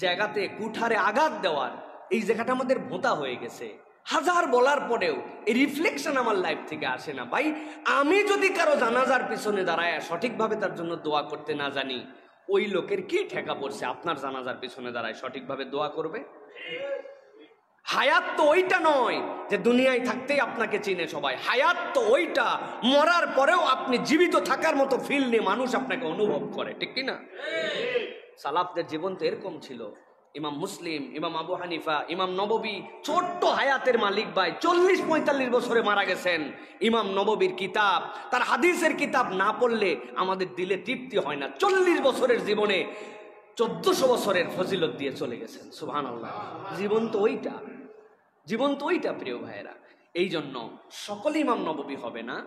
জায়গাতে কুঠারে আঘাত দেওয়ার এই জায়গাটা আমাদের ভোঁতা হয়ে গেছে। হাজার বলার পরেও এই রিফ্লেকশন আমার লাইফ থেকে আসে না। ভাই আমি যদি কারো জানাজার পিছনে দাঁড়ায় সঠিকভাবে তার জন্য দোয়া করতে না জানি, ওই লোকের কি ঠেকা পড়ছে আপনার জানাজার পিছনে দাঁড়ায় সঠিকভাবে দোয়া করবে? হায়াত তো ওইটা নয় যে দুনিয়ায় থাকতেই আপনাকে চিনে সবাই। হায়াত তো ওইটা মরার পরেও আপনি জীবিত থাকার মতো ফিল নিয়ে মানুষ আপনাকে অনুভব করে, ঠিক কিনা? সালাফদের জীবন তো এরকম ছিল। ইমাম মুসলিম, ইমাম আবু হানিফা, ইমাম নববী ছোট্ট হায়াতের মালিক ভাই 40-45 বছরে মারা গেছেন। ইমাম নববীর কিতাব, তার হাদিসের কিতাব না পড়লে আমাদের দিলে তৃপ্তি হয় না। 40 বছরের জীবনে 1400 বছরের ফজিলত দিয়ে চলে গেছেন। সুবহানাল্লাহ। জীবন তো ওইটা প্রিয় ভাইয়েরা। এই জন্য সকল ইমাম নববী হবে না,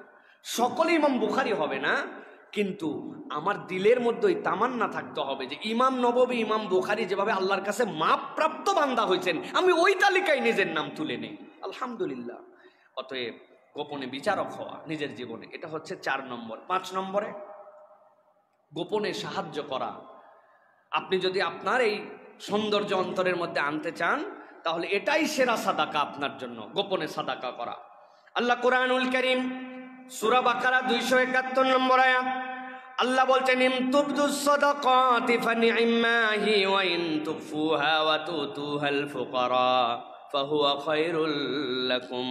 সকল ইমাম বুখারী হবে না, কিন্তু আমার দিলের মধ্যে ওই তামান্না থাকতে হবে যে ইমাম নববী ইমাম বুখারী যেভাবে আল্লাহর কাছে মাপপ্রাপ্ত বান্দা হয়েছেন, আমি ওই তালিকায় নিজের নাম তুলে নেই, আলহামদুলিল্লাহ। অতএব গোপনে বিচারক হওয়া নিজের জীবনে, এটা হচ্ছে 4 নম্বর। 5 নম্বরে গোপনে সাহায্য করা। আপনি যদি আপনার এই সৌন্দর্য অন্তরের মধ্যে আনতে চান তাহলে এটাই সেরা সাদাকা আপনার জন্য, গোপনে সাদাকা করা। আল্লাহ কুরআনুল কারীম সূরা বাকারা 271 নম্বর আয়াত আল্লাহ বলছেন ইন তুবদুস সাদাকাতি ফানি'ম্মা হি ওয়া ইন তুখফুহা ওয়া তুতুহাল ফুকারা ফাহুয়া খায়রুল লাকুম।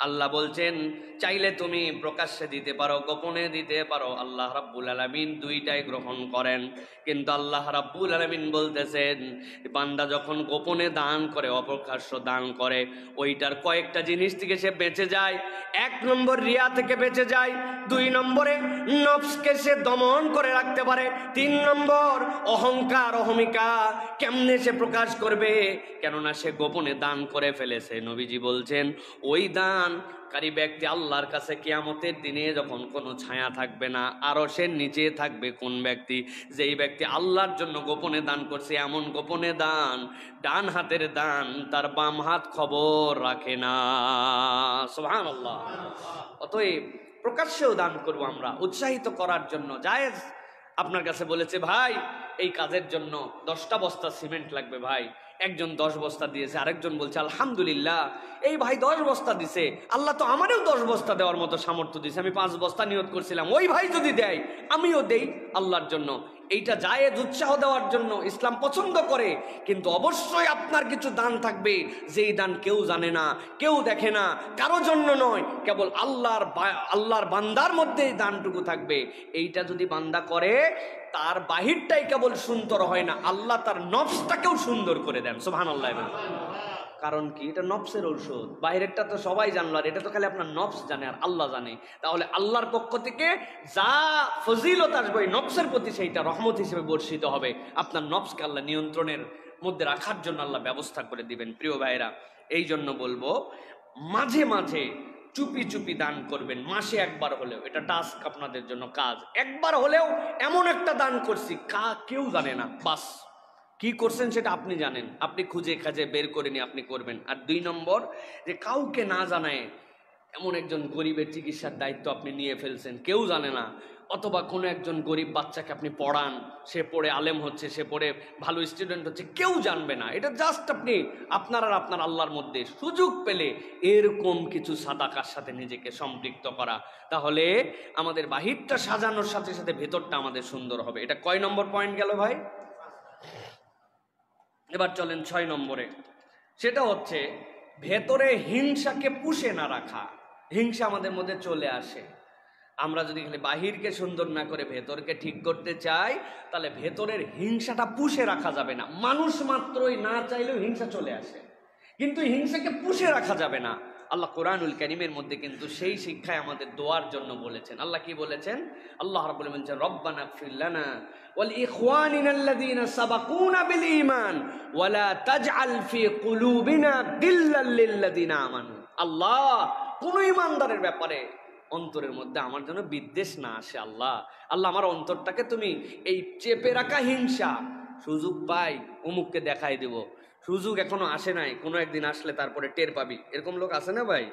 আল্লাহ বলছেন চাইলে তুমি প্রকাশ্যে দিতে পারো, গোপনে দিতে পারো। আল্লাহ রাব্বুল আলামিন দুইটাই গ্রহণ করেন, কিন্তু আল্লাহ রাব্বুল আলামিন বলতেছেন বান্দা যখন গোপনে দান করে, অপ্রকাশ্য দান করে, ওইটার কয়েকটা জিনিস থেকে সে বেঁচে যায়। 1 নম্বর রিয়া থেকে বেঁচে যায়, 2 নম্বরে নফসকে সে দমন করে রাখতে পারে, 3 নম্বর অহংকার অহমিকা কেমনে সে প্রকাশ করবে, কেননা সে গোপনে দান করে ফেলেছে। নবীজি বলছেন ওই দানকারী ব্যক্তি আল্লাহর কাছে কিয়ামতের দিনে যখন কোনো ছায়া থাকবে না, আরশের নিচে থাকবে কোন ব্যক্তি? যেই ব্যক্তি আল্লাহর জন্য গোপনে দান করছে, এমন গোপনে দান, ডান হাতের দান তার বাম হাত খবর রাখে না। সুবহানাল্লাহ। অতএব প্রকাশ্যেও দান করব আমরা, উৎসাহিত করার জন্য। জায়েজ আপনার কাছে বলেছে ভাই এই কাজের জন্য 10টা বস্তা সিমেন্ট লাগবে, ভাই একজন 10 বস্তা দিয়েছে, আরেকজন বলছে আলহামদুলিল্লাহ এই ভাই 10 বস্তা দিছে, আল্লাহ তো আমারও 10 বস্তা দেওয়ার মতো সামর্থ্য দিছে, আমি 5 বস্তা নিয়ত করছিলাম, ওই ভাই যদি দেয় আমিও দেই আল্লাহর জন্য। এইটা জায়েজ, উৎসাহ দেওয়ার জন্য ইসলাম পছন্দ করে। কিন্তু অবশ্যই আপনার কিছু দান থাকবে যেই দান কেউ জানে না, কেউ দেখে না, কারো জন্য নয়, কেবল আল্লাহর বান্দার মধ্যে এই দানটুকু থাকবে। এইটা যদি বান্দা করে তার বাহিরটাই কেবল সুন্দর হয় না, আল্লাহ তার নফসটাকেও সুন্দর করে দেন। সুবহানাল্লাহ। কারণ কি? এটা নফসের ঔষধ। বাইরেরটা তো সবাই জানলো, আর এটা তো খালি আপনার নফস জানে আর আল্লাহ জানে। তাহলে আল্লাহর পক্ষ থেকে যা ফজিলত আসবে নফসের প্রতি সেইটা রহমত হিসেবে বর্ষিত হবে। আপনার নফসকে আল্লাহ নিয়ন্ত্রণের মধ্যে রাখার জন্য আল্লাহ ব্যবস্থা করে দিবেন। প্রিয় ভাইরা, এই জন্য বলবো মাঝে মাঝে চুপি চুপি দান করবেন, মাসে একবার হলেও। এটা টাস্ক আপনাদের জন্য, কাজ। একবার হলেও এমন একটা দান করছি কেউ জানে না, বাস কি করছেন সেটা আপনি জানেন, আপনি খুঁজে খাজে বের করে নিয়ে আপনি করবেন। আর 2 নম্বর, যে কাউকে না জানায় এমন একজন গরিবের চিকিৎসার দায়িত্ব আপনি নিয়ে ফেলছেন, কেউ জানে না, অথবা কোনো একজন গরিব বাচ্চাকে আপনি পড়ান, সে পড়ে আলেম হচ্ছে, সে পড়ে ভালো স্টুডেন্ট হচ্ছে, কেউ জানবে না। এটা জাস্ট আপনি আপনার আর আপনার আল্লাহর মধ্যে সুযোগ পেলে এরকম কিছু সাদাকার সাথে নিজেকে সম্পৃক্ত করা, তাহলে আমাদের বাহিরটা সাজানোর সাথে সাথে ভেতরটা আমাদের সুন্দর হবে। এটা কয় নম্বর পয়েন্ট গেল ভাই? এবার চলেন 6 নম্বরে। সেটা হচ্ছে ভেতরে হিংসাকে পুষে না রাখা। হিংসা আমাদের মধ্যে চলে আসে, আমরা যদি খালি বাহিরকে সুন্দর না করে ভেতরকে ঠিক করতে চাই, তাহলে ভেতরের হিংসাটা পুষে রাখা যাবে না। মানুষ মাত্রই না চাইলেও হিংসা চলে আসে, কিন্তু হিংসাকে পুষে রাখা যাবে না। আল্লাহ কোরআনুল কারীমের মধ্যে কিন্তু সেই শিক্ষায় আমাদের দোয়ার জন্য বলেছেন। আল্লাহ কি বলেছেন? আল্লাহ রাব্বুল আলামিন বলেছেন, রব্বানা ইগফির লানা ওয়াল ইখওয়ানিনাল্লাযীনা সাবাকুনা বিল ঈমান ওয়া লা তাজআল ফি কুলুবিনা গিল্লাল লিল্লাযীনা আমানু। আল্লাহ, কোন ঈমানদারের ব্যাপারে অন্তরের মধ্যে আমার জন্য বিদ্বেষ না আসে। আল্লাহ, আমার অন্তরটাকে তুমি এই চেপে রাখা হিংসা, সুযোগ পাই অমুককে দেখাই দেব, সুযোগ এখনো আসে নাই, কোনো একদিন আসলে তারপরে টের পাবি, এরকম লোক আছে না ভাই?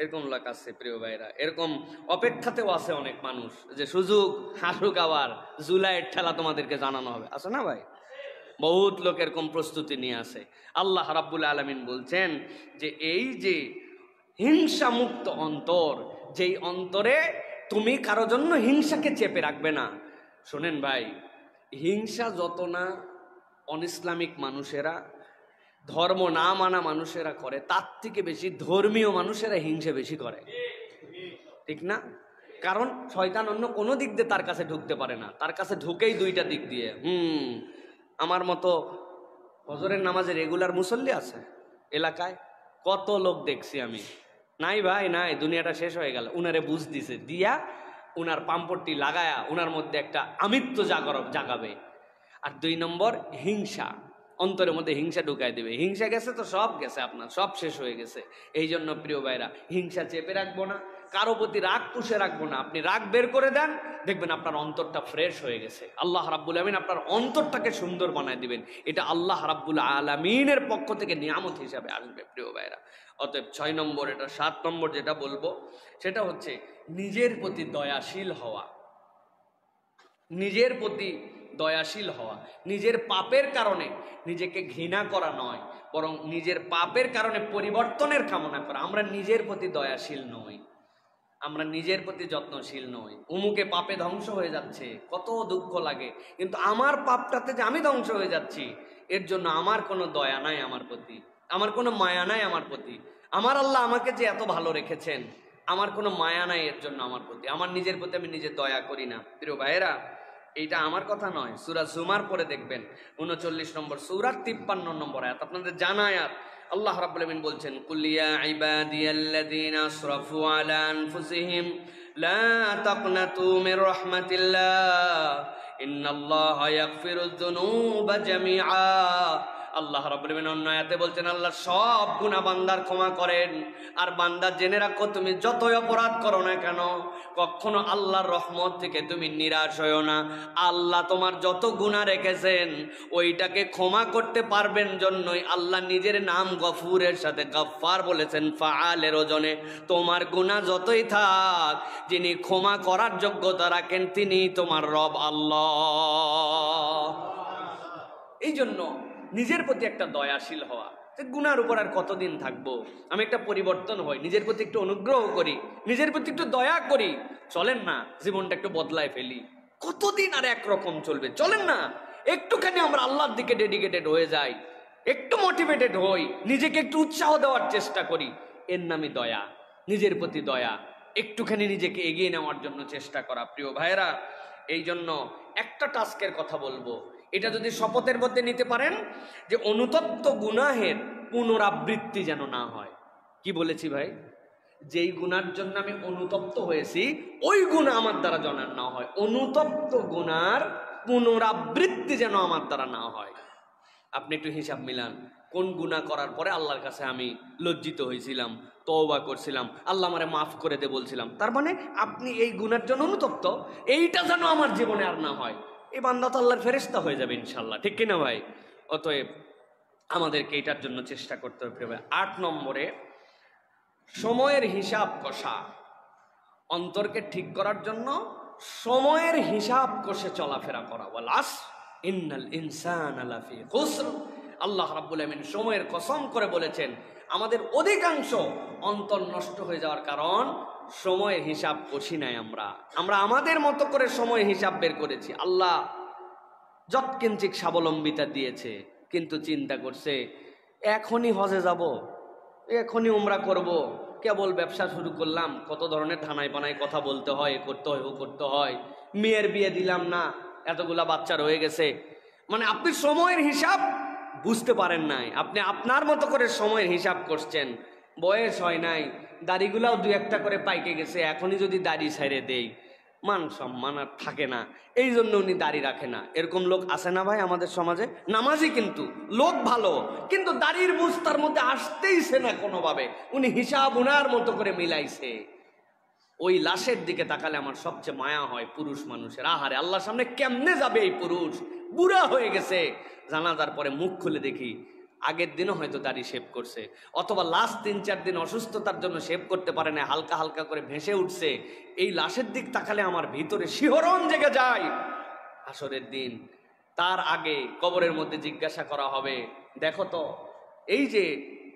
এরকম লোক আছে প্রিয় ভাইরা, এরকম অপেক্ষাতেও আছে অনেক মানুষ, যে সুযোগ হাসুক, আবার জুলাইয়ের ঠেলা তোমাদেরকে জানানো হবে, আছে না ভাই? বহুত লোক এরকম প্রস্তুতি নিয়ে আসে। আল্লাহ রাব্বুল আলামিন বলছেন যে এই যে হিংসা মুক্ত অন্তর, যেই অন্তরে তুমি কারো জন্য হিংসাকে চেপে রাখবে না। শোনেন ভাই, হিংসা যত না অনইসলামিক মানুষেরা, ধর্ম না মানা মানুষেরা করে, তার থেকে বেশি ধর্মীয় মানুষেরা হিংসা বেশি করে, ঠিক না? কারণ শয়তান অন্য কোনো দিক দিয়ে তার কাছে ঢুকতে পারে না, তার কাছে ঢুকেই 2টা দিক দিয়ে। আমার মতো ফজরের নামাজে রেগুলার মুসল্লি আছে এলাকায়, কত লোক দেখছি আমি। নাই ভাই নাই, দুনিয়াটা শেষ হয়ে গেল। উনারে বুঝ দিছে, দিয়া উনার পাম্পটি লাগায়া উনার মধ্যে একটা আমিত্ব জাগাবে। আর 2 নম্বর, হিংসা, অন্তরের মধ্যে হিংসা ঢুকাই দেবে। হিংসা গেছে তো সব গেছে, আপনার সব শেষ হয়ে গেছে। এই জন্য প্রিয় ভাইরা, হিংসা চেপে রাখবো না, কারো প্রতি রাগ পুষে রাখবো না। আপনি রাগ বের করে দেন, দেখবেন আপনার অন্তরটা ফ্রেশ হয়ে গেছে। আল্লাহ রাব্বুল আলামিন আপনার অন্তরটাকে সুন্দর বানায় দিবেন। এটা আল্লাহ রাব্বুল আলামিনের পক্ষ থেকে নিয়ামত হিসাবে আসবে প্রিয় ভাইরা। অতএব 6 নম্বর, এটা 7 নম্বর যেটা বলবো সেটা হচ্ছে নিজের প্রতি দয়াশীল হওয়া। নিজের প্রতি দয়াশীল হওয়া, নিজের পাপের কারণে নিজেকে ঘৃণা করা নয়, বরং নিজের পাপের কারণে পরিবর্তনের কামনা করা। আমরা নিজের প্রতি দয়াশীল নই, আমরা নিজের প্রতি যত্নশীল নই। উমুকে পাপে ধ্বংস হয়ে যাচ্ছে, কত দুঃখ লাগে, কিন্তু আমার পাপটাতে যে আমি ধ্বংস হয়ে যাচ্ছি, এর জন্য আমার কোনো দয়া নাই আমার প্রতি, আমার কোনো মায়া নাই আমার প্রতি। আমার আল্লাহ আমাকে যে এত ভালো রেখেছেন, আমার কোনো মায়া নাই এর জন্য আমার প্রতি, আমার নিজের প্রতি আমি নিজে দয়া করি না। প্রিয় ভাইয়েরা, এইটা আমার কথা নয়, সূরা জুমার পরে দেখবেন 39 নম্বর সূরার 53 নম্বর আয়াত, আপনাদের জানা আয়াত। আল্লাহ রাব্বুল আলামিন বলছেন, কুল ইয়া ইবাদিয়াল্লাযীনা আসরাফু আলা আনফুসিহিম লা তাকনাতু মির রাহমাতিল্লাহ ইন্নাল্লাহা ইয়াগফিরুয যুনুবা জামিআ। আল্লাহ রাব্বুল আলামিন অন্য আয়াতে বলছেন, আল্লাহ সব গুনাহ বান্দার ক্ষমা করেন। আর বান্দা জেনে রাখো, তুমি যতই অপরাধ করো না কেন, কখনো আল্লাহর রহমত থেকে তুমি নিরাশ হয়ো না। আল্লাহ তোমার যত গুনাহ রেখেছেন ওইটাকে ক্ষমা করতে পারবেন জন্যই আল্লাহ নিজের নাম গফুরের সাথে গফফার বলেছেন ফাআলের ওজনে। তোমার গুনাহ যতই থাক, যিনি ক্ষমা করার যোগ্যতা রাখেন তিনি তোমার রব আল্লাহ। এই জন্য নিজের প্রতি একটা দয়াশীল হওয়া, গুনার উপর আর কতদিন থাকবো, আমি একটা পরিবর্তন হই, নিজের প্রতি একটু অনুগ্রহ করি, নিজের প্রতি একটু দয়া করি। চলেন না জীবনটা একটু বদলায় ফেলি, কতদিন আর একরকম চলবে? চলেন না একটুখানি আমরা আল্লাহর দিকে ডেডিকেটেড হয়ে যাই, একটু মোটিভেটেড হই, নিজেকে একটু উৎসাহ দেওয়ার চেষ্টা করি। এর নামই দয়া, নিজের প্রতি দয়া, একটুখানি নিজেকে এগিয়ে নেওয়ার জন্য চেষ্টা করা। প্রিয় ভাইয়েরা, এই জন্য একটা টাস্কের কথা বলবো, এটা যদি শপথের মধ্যে নিতে পারেন যে অনুতপ্ত গুনাহের পুনরাবৃত্তি যেন না হয়। কি বলেছি ভাই? যেই গুনার জন্য আমি অনুতপ্ত হয়েছি ওই গুনাহ আমার দ্বারা যেন না হয়, অনুতপ্ত গুনার পুনরাবৃত্তি যেন আমার দ্বারা না হয়। আপনি একটু হিসাব মিলান, কোন গুনাহ করার পরে আল্লাহর কাছে আমি লজ্জিত হয়েছিলাম, তওবা করছিলাম, আল্লাহ আমারে মাফ করে দে বলছিলাম। তার মানে আপনি এই গুনার জন্য অনুতপ্ত, এইটা যেন আমার জীবনে আর না হয়। এই বান্দা তো আল্লাহর ফেরেশতা হয়ে যাবে ইনশাল্লাহ, ঠিক কিনা ভাই? অতএব আমাদেরকে এটার জন্য চেষ্টা করতে হবে। 8 নম্বরে, সময়ের হিসাব কষা। অন্তরকে ঠিক করার জন্য সময়ের হিসাব কষে চলাফেরা করা। ওয়াল আসর ইন্নাল ইনসানা লাফি খুসর। আল্লাহ রাব্বুল আমিন সময়ের কসম করে বলেছেন, আমাদের অধিকাংশ অন্তর নষ্ট হয়ে যাওয়ার কারণ সময়ের হিসাব কষি নাই। আমরা আমাদের মতো করে সময়ের হিসাব বের করেছি। আল্লাহ যৎকিঞ্চিত স্বাবলম্বিতা দিয়েছে, কিন্তু চিন্তা করছে এখনই হজে যাব, এখনই উমরা করব, কেবল ব্যবসা শুরু করলাম, কত ধরনের ঠানাই পানায় কথা বলতে হয়, করতে হয়, ও করতে হয়, মেয়ের বিয়ে দিলাম না, এতগুলা বাচ্চা রয়ে গেছে। মানে আপনি সময়ের হিসাব বুঝতে পারেন নাই, আপনি আপনার মতো করে সময়ের হিসাব করছেন। বয়স হয় নাই, দাড়িগুলাও 2-1টা করে পাইকে গেছে, এখনই যদি দাড়ি ছাইড়ে দেই মান সম্মান আর থাকে না, এই জন্য উনি দাড়ি রাখে না। এরকম লোক আছে না ভাই আমাদের সমাজে? নামাজি কিন্তু লোক ভালো, কিন্তু দাড়ির বুঝ তার মধ্যে আসতেইছে না কোনোভাবে, উনি হিসাব উনার মতো করে মিলাইছে। ওই লাশের দিকে তাকালে আমার সবচেয়ে মায়া হয় পুরুষ মানুষের। আহারে, আল্লাহর সামনে কেমনে যাবে এই পুরুষ, বুড়া হয়ে গেছে। জানাজার পরে মুখ খুলে দেখি আগের দিনও হয়তো দাড়ি শেভ করছে, অথবা লাস্ট 3-4 দিন অসুস্থতার জন্য শেভ করতে পারে না, হালকা হালকা করে ভেসে উঠছে। এই লাশের দিক তাকালে আমার ভিতরে শিহরণ জেগে যায়। হাসরের দিন, তার আগে কবরের মধ্যে জিজ্ঞাসা করা হবে, দেখো তো এই যে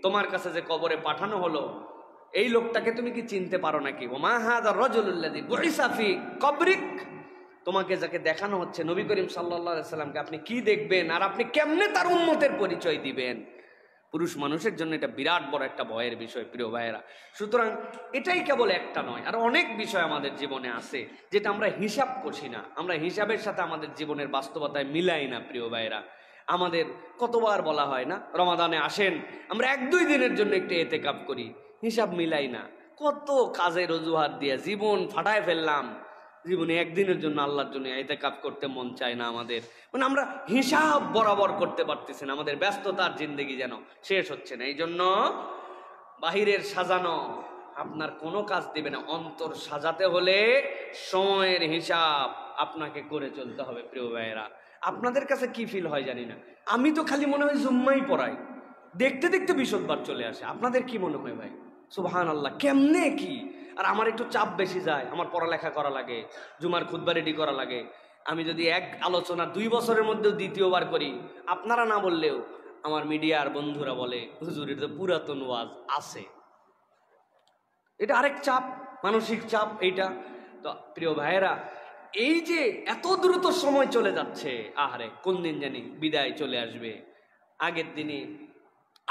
তোমার কাছে যে কবরে পাঠানো হলো, এই লোকটাকে তুমি কি চিনতে পারো নাকি? ওমা হাযা রাজুলুল্লাযী বুইসা ফি কবরিক। তোমাকে যাকে দেখানো হচ্ছে নবী করিম সাল্লাল্লাহু আলাইহি সাল্লামকে আপনি কি দেখবেন, আর আপনি কেমনে তার উম্মতের পরিচয় দিবেন? পুরুষ মানুষের জন্য এটা বিরাট বড় একটা ভয়ের বিষয় প্রিয় ভাইয়েরা। সুতরাং এটাই কেবল একটা নয়, আর অনেক বিষয় আমাদের জীবনে আছে যেটা আমরা হিসাব করছি না, আমরা হিসাবের সাথে আমাদের জীবনের বাস্তবতায় মিলাই না প্রিয় ভাইয়েরা। আমাদের কতবার বলা হয় না, রমাদানে আসেন, আমরা 1-2 দিনের জন্য একটু এতেকাফ করি, হিসাব মিলাই না। কত কাজের অজুহাত দিয়ে জীবন ফাটায় ফেললাম, জীবনে একদিনের জন্য আল্লাহর জন্য ইতিকাফ করতে মন চায় না আমাদের। মানে আমরা হিসাব বরাবর করতে পারতেছি না, আমাদের ব্যস্ততার জিন্দেগি যেন শেষ হচ্ছে না। এই জন্য বাহিরের সাজানো আপনার কোনো কাজ দিবে না, অন্তর সাজাতে হলে সময়ের হিসাব আপনাকে করে চলতে হবে প্রিয় ভাইয়েরা। আপনাদের কাছে কি ফিল হয় জানি না, আমি তো খালি মনে হয় জুম্মাই পড়াই, দেখতে দেখতে 20 বার চলে আসে। আপনাদের কি মনে হয় ভাই? সুবহানাল্লাহ, কেমনে কি? আর আমার একটু চাপ বেশি যায়, আমার পড়ালেখা করা লাগে, জুমার খুতবা রেডি করা লাগে। আমি যদি এক আলোচনা 2 বছরের মধ্যেও 2য়-বার করি, আপনারা না বললেও আমার মিডিয়ার বন্ধুরা বলে হুজুর এটা তো পুরাতন ওয়াজ আছে। এটা আরেক চাপ, মানসিক চাপ এইটা। তো প্রিয় ভাইয়েরা, এই যে এত দ্রুত সময় চলে যাচ্ছে, আহারে কোন দিন জানি বিদায় চলে আসবে। আগের দিনই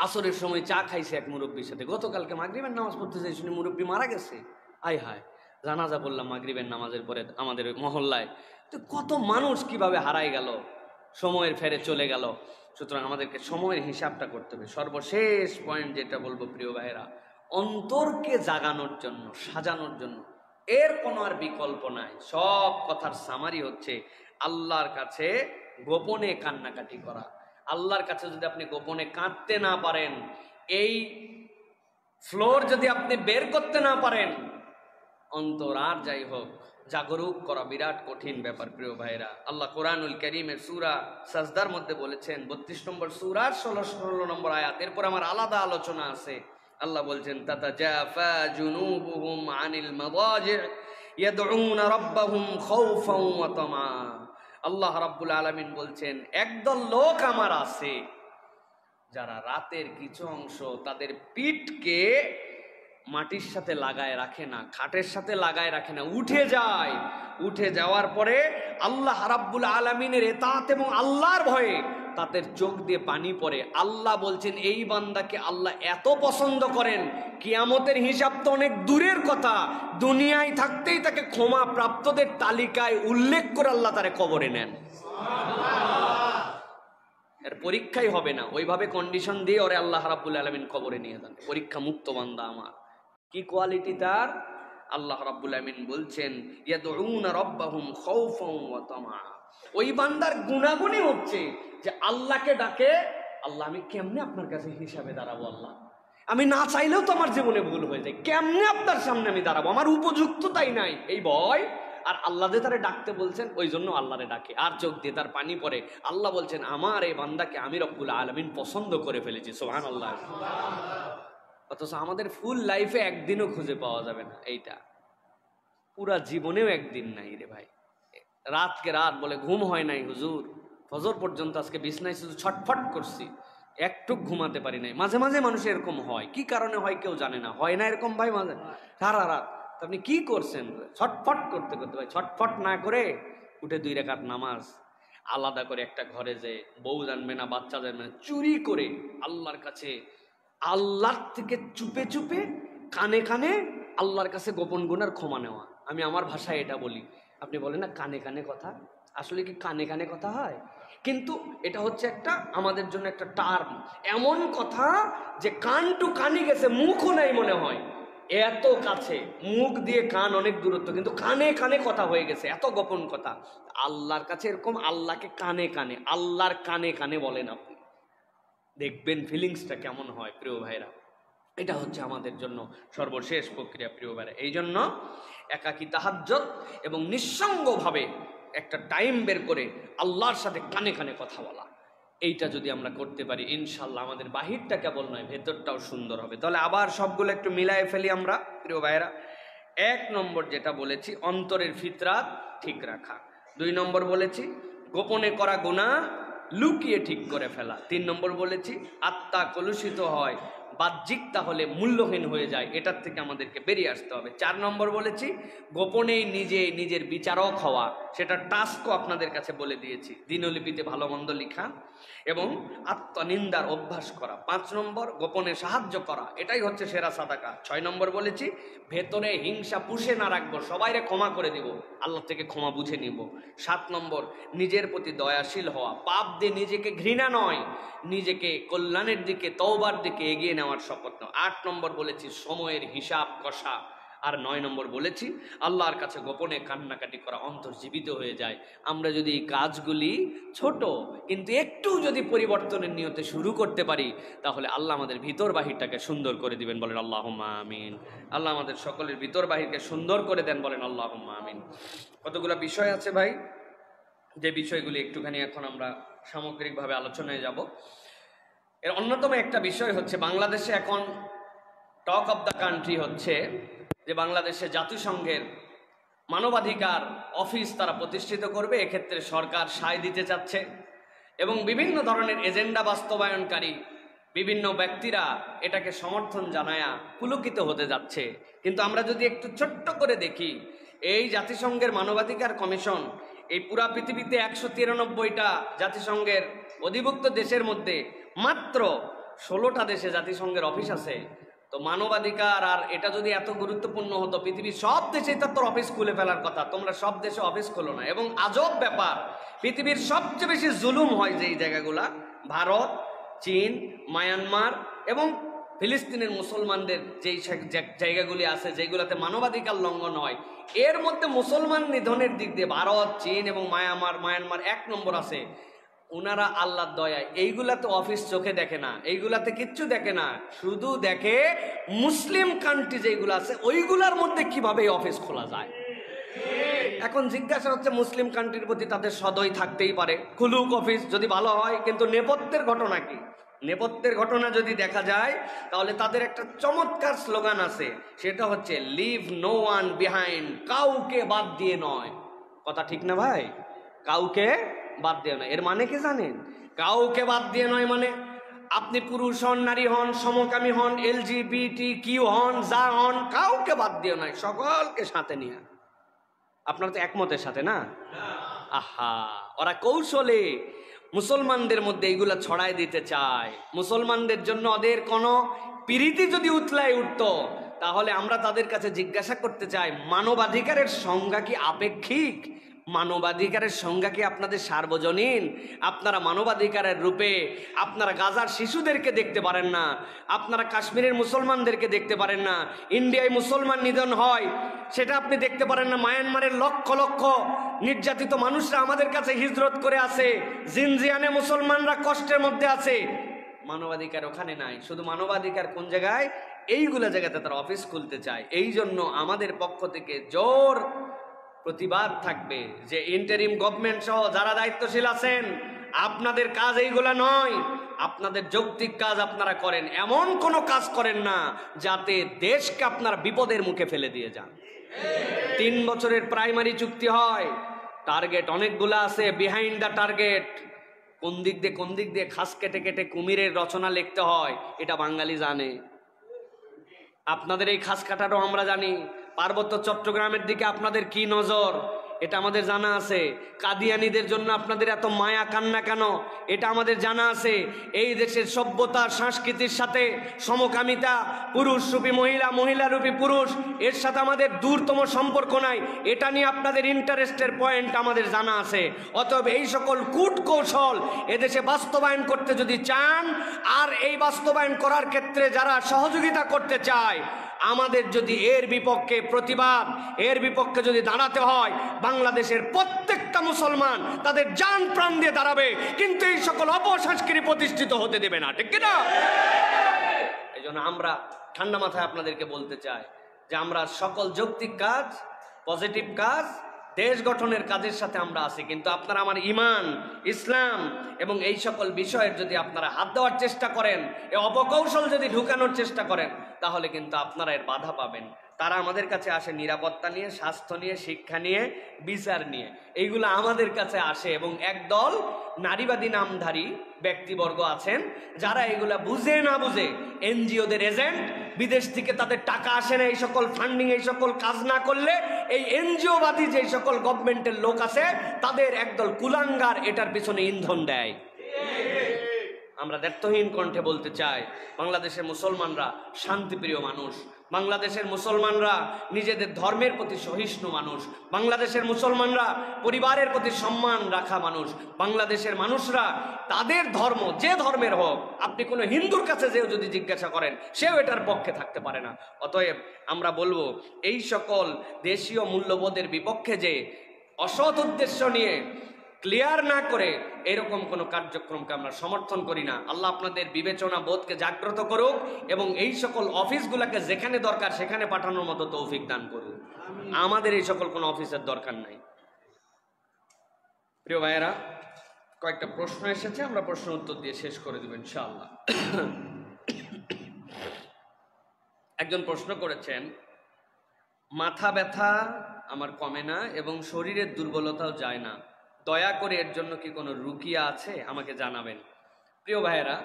আসরের সময় চা খাইছে এক মুরব্বীর সাথে, গতকালকে মাগরিবের নামাজ পড়তে যাই শুনি মুরব্বী মারা গেছে। আয় হায়, জানাজা বললাম মাগরিবের নামাজের পরে আমাদের মহল্লায়। তো কত মানুষ কিভাবে হারাই গেল, সময়ের ফেরে চলে গেল। সুতরাং আমাদেরকে সময়ের হিসাবটা করতে হবে। সর্বশেষ পয়েন্ট যেটা বলবো প্রিয় ভাইয়েরা, অন্তরকে জাগানোর জন্য, সাজানোর জন্য এর কোনো আর বিকল্প নাই। সব কথার সামারি হচ্ছে আল্লাহর কাছে গোপনে কান্নাকাটি করা। আল্লাহর কাছে যদি আপনি গোপনে কাঁদতে না পারেন, এই ফ্লোর যদি আপনি বের করতে না পারেন, অন্তর আর যাই হোক জাগরুক করা বিরাট কঠিন ব্যাপার প্রিয় ভাইরা। আল্লাহ কোরআনুল কারীমের সূরা সাজদার মধ্যে বলেছেন, 32 নম্বর সূরার 16 নম্বর আয়াত, এরপর আমার আলাদা আলোচনা আছে। আল্লাহ বলছেন, তাতাজাফা জুনুবুহুম আনিল মাদাজি' ইয়াদউনা রাব্বাহুম খাওফান ওয়া তামা। আল্লাহ রাব্বুল আলামিন বলছেন, একদল লোক আমার আছে যারা রাতের কিছু অংশ তাদের পিঠকে মাটির সাথে লাগায় রাখে না, খাটের সাথে লাগায় রাখে না, উঠে যায়। উঠে যাওয়ার পরে আল্লাহ রাব্বুল আলামিনের ইতাআত এবং আল্লাহর ভয়ে তাদের চোখ দিয়ে পানি পড়ে। আল্লাহ বলছেন, এই বান্দাকে আল্লাহ এত পছন্দ করেন, কিয়ামতের হিসাব তো অনেক দূরের কথা, দুনিয়ায় থাকতেই তাকে ক্ষমা প্রাপ্তদের তালিকায় উল্লেখ করে আল্লাহ তারে কবরে নেন। এর পরীক্ষাই হবে না, ওইভাবে কন্ডিশন দিয়ে ওরে আল্লাহ রাব্বুল আলামিন কবরে নিয়ে যান। পরীক্ষা মুক্ত বান্দা আমার, কি কোয়ালিটি তার? আল্লাহ রাব্বুল আলামিন বলছেন, ইয়াদউনা রাব্বাহুম খাওফান ওয়া তামা। ওই বান্দার গুনাহগুনি হচ্ছে যে আল্লাহকে ডাকে আল্লাহ আমি কেমনে আপনার কাছে হিসাবে দাঁড়াবো? আল্লাহ আমি না চাইলেও তো আমার জীবনে ভুল হয়ে যায়, কেমনে আপনার সামনে আমি দাঁড়াবো? আমার উপযুক্ততাই নাই, এই ভয়। আর আল্লাহ যে তারে ডাকতে বলছেন ওই জন্য আল্লাহরে ডাকে, আর চোখ দিয়ে তার পানি পড়ে। আল্লাহ বলছেন আমার এই বান্দাকে আমি রব্বুল আলামিন পছন্দ করে ফেলেছি, সুবহানাল্লাহ। অথচ আমাদের ফুল লাইফে একদিনও খুঁজে পাওয়া যাবে না এইটা, পুরা জীবনেও একদিন নাই রে ভাই। রাতকে রাত বলে ঘুম হয় নাই হুজুর, ফজর পর্যন্ত আজকে বিছনায় শুধু ছটফট করছি, একটু ঘুমাতে পারি নাই। মাঝে মাঝে মানুষের এরকম হয়, কি কারণে হয় কেউ জানে না, হয় না এরকম ভাই মাঝে সারা রাত। আপনি কি করছেন? ছটফট করতে করতে ভাই, ছটফট না করে উঠে 2 রাকাত নামাজ আলাদা করে একটা ঘরে, যে বউ জানবে না, বাচ্চা জানবে না, চুরি করে আল্লাহর কাছে, আল্লাহর থেকে চুপে চুপে কানে কানে আল্লাহর কাছে গোপন গুনার ক্ষমা নেওয়া। আমি আমার ভাষায় এটা বলি, আপনি বলেন না কানে কানে কথা, আসলে কি কানে কানে কথা হয়? কিন্তু এটা হচ্ছে একটা আমাদের জন্য একটা টার্ম, এমন কথা যে কান টু কানে গেছে, মুখও নাই মনে হয়, এত কাছে, মুখ দিয়ে কান অনেক দূরত্ব, কিন্তু কানে কানে কথা হয়ে গেছে, এত গোপন কথা। আল্লাহর কাছে এরকম আল্লাহকে কানে কানে, আল্লাহর কানে কানে বলেন আপনি, দেখবেন ফিলিংসটা কেমন হয় প্রিয় ভাইরা। এটা হচ্ছে আমাদের জন্য সর্বশেষ প্রক্রিয়া প্রিয় ভাইরা। এই জন্য একাকী তাহাজ্জুদ এবং নিঃসঙ্গভাবে একটা টাইম বের করে আল্লাহর সাথে কানে কানে কথা বলা, এইটা যদি আমরা করতে পারি ইনশাল্লাহ আমাদের বাহিরটা কেবল নয় ভেতরটাও সুন্দর হবে। তাহলে আবার সবগুলো একটু মিলায়ে ফেলি আমরা প্রিয় ভাইরা। 1 নম্বর যেটা বলেছি অন্তরের ফিতরাত ঠিক রাখা, 2 নম্বর বলেছি গোপনে করা গুনাহ লুকিয়ে ঠিক করে ফেলা, 3 নম্বর বলেছি আত্মা কলুষিত হয়, বাহ্যিক তাহলে মূল্যহীন হয়ে যায়, এটার থেকে আমাদেরকে বেরিয়ে আসতে হবে। 4 নম্বর বলেছি গোপনেই নিজের বিচারক হওয়া, সেটা টাস্কও আপনাদের কাছে বলে দিয়েছি, দিনলিপিতে ভালো মন্দ লেখা এবং আত্মনিন্দার অভ্যাস করা। 5 নম্বর গোপনে সাহায্য করা, এটাই হচ্ছে সেরা সাদাকা। 6 নম্বর বলেছি ভেতরে হিংসা পুষে না রাখবো, সবাইরে ক্ষমা করে দিব, আল্লাহ থেকে ক্ষমা বুঝে নিব। 7 নম্বর নিজের প্রতি দয়াশীল হওয়া, পাপ দিয়ে নিজেকে ঘৃণা নয়, নিজেকে কল্যাণের দিকে তওবার দিকে এগিয়ে নেওয়ার শপথ নাও। 8 নম্বর বলেছি সময়ের হিসাব কষা, আর 9 নম্বর বলেছি আল্লাহর কাছে গোপনে কান্নাকাটি করা, অন্তর জীবিত হয়ে যায়। আমরা যদি এই কাজগুলি ছোট কিন্তু একটু যদি পরিবর্তনের নিয়তে শুরু করতে পারি তাহলে আল্লাহ আমাদের ভিতর বাহিরটাকে সুন্দর করে দিবেন, বলেন আল্লাহুম্মা আমিন। আল্লাহ আমাদের সকলের ভিতর বাহিরকে সুন্দর করে দেন, বলেন আল্লাহুম্মা আমিন। কতগুলো বিষয় আছে ভাই, যে বিষয়গুলি একটুখানি এখন আমরা সামগ্রিকভাবে আলোচনায় যাব। এর অন্যতম একটা বিষয় হচ্ছে বাংলাদেশে এখন টক অব দ্য কান্ট্রি হচ্ছে যে বাংলাদেশে জাতিসংঘের মানবাধিকার অফিস তারা প্রতিষ্ঠিত করবে, এক্ষেত্রে সরকার সায় দিতে চাচ্ছে এবং বিভিন্ন ধরনের এজেন্ডা বাস্তবায়নকারী বিভিন্ন ব্যক্তিরা এটাকে সমর্থন জানায়া পুলকিত হতে যাচ্ছে। কিন্তু আমরা যদি একটু ছোট্ট করে দেখি, এই জাতিসংঘের মানবাধিকার কমিশন এই পুরা পৃথিবীতে 193টা জাতিসংঘের অধিভুক্ত দেশের মধ্যে মাত্র 16টা দেশে জাতিসংঘের অফিস আছে। তো মানবাধিকার আর এটা যদি এত গুরুত্বপূর্ণ হতো, পৃথিবীর সব দেশে তার অফিস খুলে ফেলার কথা, তোমরা সব দেশে অফিস খোলো না। এবং আজব ব্যাপার, পৃথিবীর সবচেয়ে বেশি জুলুম হয় যেই জায়গাগুলা, ভারত, চীন, মায়ানমার এবং ফিলিস্তিনের মুসলমানদের যেই জায়গাগুলি আছে যেগুলোতে মানবাধিকার লঙ্ঘন হয়, এর মধ্যে মুসলমান নিধনের দিক দিয়ে ভারত, চীন এবং মায়ানমার 1 নম্বর আছে। ওনারা আল্লাহর দয়ায় এইগুলাতে অফিস চোখে দেখে না, এইগুলাতে কিচ্ছু দেখে না, শুধু দেখে মুসলিম কান্ট্রি যেগুলো আছে ওইগুলার মধ্যে কিভাবে এই অফিস খোলা যায়। এখন জিজ্ঞাসা হচ্ছে মুসলিম কান্ট্রির প্রতি তাদের সদয় থাকতেই পারে, খুলুক অফিস যদি ভালো হয়, কিন্তু নেপথ্যের ঘটনা কি? নেপথ্যের ঘটনা যদি দেখা যায় তাহলে তাদের একটা চমৎকার স্লোগান আছে, সেটা হচ্ছে লিভ নো ওয়ান বিহাইন্ড, কাউকে বাদ দিয়ে নয়। কথা ঠিক না ভাই? কাউকে বাদ দিয়ে নয়, এর মানে কি জানেন? কাউকে বাদ দিয়ে নয় মানে আপনি পুরুষ হন, নারী হন, সমকামী হন, LGBTQ হন, যা হন, কাউকে বাদ দিয়ে নয়, সকলকে সাথে নিয়ে। আপনার তো একমতের সাথে না? আহা, ওরা কৌশলে মুসলমানদের মধ্যে এইগুলা ছড়াই দিতে চায়। মুসলমানদের জন্য ওদের কোনো প্রীতি যদি উতলায় উঠতো তাহলে আমরা তাদের কাছে জিজ্ঞাসা করতে চাই, মানবাধিকারের সংজ্ঞা কি আপেক্ষিক? মানবাধিকারের সংজ্ঞা কি আপনাদের সার্বজনীন? আপনারা মানবাধিকারের রূপে আপনারা গাজার শিশুদেরকে দেখতে পারেন না, আপনারা কাশ্মীরের মুসলমানদেরকে দেখতে পারেন না, ইন্ডিয়ায় মুসলমান নিধন হয় সেটা আপনি দেখতে পারেন না, মায়ানমারের লক্ষ লক্ষ নির্যাতিত মানুষরা আমাদের কাছে হিজরত করে আছে, জিনজিয়ানে মুসলমানরা কষ্টের মধ্যে আছে, মানবাধিকার ওখানে নাই। শুধু মানবাধিকার কোন জায়গায়? এইগুলো জায়গাতে তারা অফিস খুলতে চায়। এই জন্য আমাদের পক্ষ থেকে জোর প্রতিবাদ থাকবে যে ইন্টারিম গভর্নমেন্ট সহ যারা দায়িত্বশীল আছেন, আপনাদের কাজ এইগুলা নয়। আপনাদের যৌক্তিক কাজ আপনারা করেন, এমন কোনো কাজ করেন না যাতে দেশকে আপনারা বিপদের মুখে ফেলে দিয়ে যান। 3 বছরের প্রাইমারি চুক্তি হয়, টার্গেট অনেকগুলা আছে, বিহাইন্ড দ্য টার্গেট। কোন দিক দিয়ে খাস কেটে কেটে কুমিরের রচনা লিখতে হয় এটা বাঙালি জানে। আপনাদের এই খাস কাটারও আমরা জানি। পার্বত্য চট্টগ্রামের দিকে আপনাদের কি নজর এটা আমাদের জানা আছে। কাদিয়ানীদের জন্য আপনাদের এত মায়া কান্না কেন এটা আমাদের জানা আছে। এই দেশের সভ্যতা সংস্কৃতির সাথে সমকামিতা, পুরুষ রূপী মহিলা, মহিলা রূপী পুরুষ, এর সাথে আমাদের দূরতম সম্পর্ক নাই। এটা নিয়ে আপনাদের ইন্টারেস্টের পয়েন্ট আমাদের জানা আছে। অতএব এই সকল কূট কৌশল এদেশে বাস্তবায়ন করতে যদি চান, আর এই বাস্তবায়ন করার ক্ষেত্রে যারা সহযোগিতা করতে চায়, আমাদের যদি এর বিপক্ষে প্রতিবাদ, এর বিপক্ষে যদি দাঁড়াতে হয়, বাংলাদেশের প্রত্যেকটা মুসলমান তাদের জান প্রাণ দিয়ে দাঁড়াবে, কিন্তু এই সকল অপসংস্কৃতি প্রতিষ্ঠিত হতে দেবে না। ঠিক কিনা? এই জন্য আমরা ঠান্ডা মাথায় আপনাদেরকে বলতে চাই যে আমরা সকল যৌক্তিক কাজ, পজিটিভ কাজ, দেশ গঠনের কাজের সাথে আমরা আছি, কিন্তু আপনারা আমার ঈমান, ইসলাম এবং এই সকল বিষয়ের যদি আপনারা হাত দেওয়ার চেষ্টা করেন, এই অপকৌশল যদি ঢুকানোর চেষ্টা করেন, তাহলে কিন্তু আপনারা এর বাধা পাবেন। তারা আমাদের কাছে আসে নিরাপত্তা নিয়ে, স্বাস্থ্য নিয়ে, শিক্ষা নিয়ে, বিচার নিয়ে, এইগুলো আমাদের কাছে আসে। এবং একদল নারীবাদী নামধারী ব্যক্তিবর্গ আছেন যারা এগুলা বুঝে না বুঝে এনজিওদের এজেন্ট, বিদেশ থেকে তাদের টাকা আসে না, এই সকল ফান্ডিং, এই সকল কাজ না করলে এই এনজিওবাদী যে সকল গভর্নমেন্টের লোক আছে তাদের একদল কুলাঙ্গার এটার পিছনে ইন্ধন দেয়। আমরা দ্ব্যর্থহীন কণ্ঠে বলতে চাই, বাংলাদেশের মুসলমানরা শান্তিপ্রিয় মানুষ, বাংলাদেশের মুসলমানরা নিজেদের ধর্মের প্রতি সহিষ্ণু মানুষ, বাংলাদেশের মুসলমানরা পরিবারের প্রতি সম্মান রাখা মানুষ, বাংলাদেশের মানুষরা তাদের ধর্ম যে ধর্মের হোক, আপনি কোনো হিন্দুর কাছে যেও যদি জিজ্ঞাসা করেন সেও এটার পক্ষে থাকতে পারে না। অতএব আমরা বলবো এই সকল দেশীয় মূল্যবোধের বিপক্ষে যে অসৎ উদ্দেশ্য নিয়ে ক্লিয়ার না করে এরকম কোনো কার্যক্রমকে আমরা সমর্থন করি না। আল্লাহ আপনাদের বিবেচনা বোধকে জাগ্রত করুক এবং এই সকল অফিসগুলোকে যেখানে দরকার সেখানে পাঠানোর মতো তৌফিক দান করুক। আমাদের এই সকল কোনো অফিসের দরকার নাই। প্রিয় ভাইয়েরা, কয়েকটা প্রশ্ন এসেছে, আমরা প্রশ্ন উত্তর দিয়ে শেষ করে দেব ইনশাআল্লাহ। একজন প্রশ্ন করেছেন, মাথা ব্যথা আমার কমে না এবং শরীরের দুর্বলতাও যায় না, দয়া করে এর জন্য কি কোনো রুকিয়া আছে, আমাকে জানাবেন। প্রিয় ভাইয়েরা,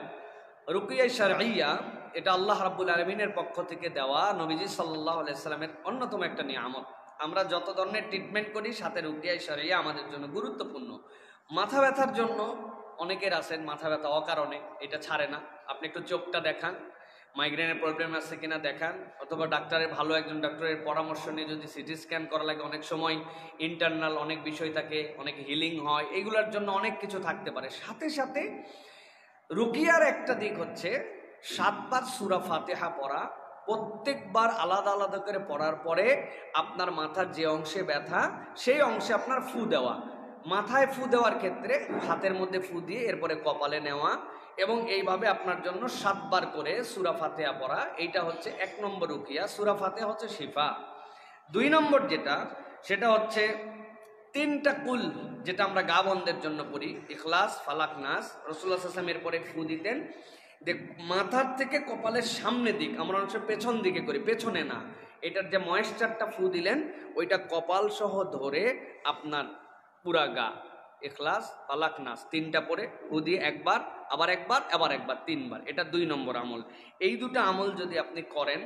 রুকিয়া শারঈয়া এটা আল্লাহ রাব্বুল আলামিনের পক্ষ থেকে দেওয়া নবীজি সাল্লাল্লাহু আলাইহি সাল্লামের অন্যতম একটা নিয়ামত। আমরা যত ধরনের ট্রিটমেন্ট করি সাথে রুকিয়া শারঈয়া আমাদের জন্য গুরুত্বপূর্ণ। মাথা ব্যথার জন্য অনেকের আছেন মাথা ব্যথা অকারণে, এটা ছাড়ে না, আপনি একটু চোখটা দেখান, মাইগ্রেনের প্রবলেম আছে কিনা দেখান, অথবা ডাক্তারের ভালো একজন ডাক্তারের পরামর্শ নিয়ে যদি সিটি স্ক্যান করা লাগে, অনেক সময় ইন্টারনাল অনেক বিষয় থাকে, অনেক হিলিং হয়, এইগুলোর জন্য অনেক কিছু থাকতে পারে। সাথে সাথে রুকিয়ার একটা দিক হচ্ছে 7 বার সূরা ফাতিহা পড়া, প্রত্যেকবার আলাদা আলাদা করে পড়ার পরে আপনার মাথার যে অংশে ব্যথা সেই অংশে আপনার ফু দেওয়া। মাথায় ফু দেওয়ার ক্ষেত্রে হাতের মধ্যে ফু দিয়ে এরপরে কপালে নেওয়া এবং এইভাবে আপনার জন্য 7 বার করে সূরা ফাতিহা পড়া, এইটা হচ্ছে 1 নম্বর রুকিয়া। সূরা ফাতিহা হচ্ছে শিফা। 2 নম্বর যেটা, সেটা হচ্ছে 3টা কুল, যেটা আমরা গা বন্ধের জন্য পড়ি, ইখলাস, ফালাক, নাস। রাসূলুল্লাহ সাল্লাল্লাহু আলাইহি ওয়াসাল্লাম এরপরে ফু দিতেন মাথার থেকে কপালের সামনে দিক, আমরা অনেক পেছন দিকে করি, পেছনে না, এটার যে ময়েশ্চারটা ফু দিলেন ওইটা কপাল সহ ধরে আপনার পুরা গা, ইখলাস, ফালাক, নাস 3টা পরে ফু দিয়ে একবার, আবার একবার, আবার একবার, 3 বার। এটা 2 নম্বর আমল। এই 2টা আমল যদি আপনি করেন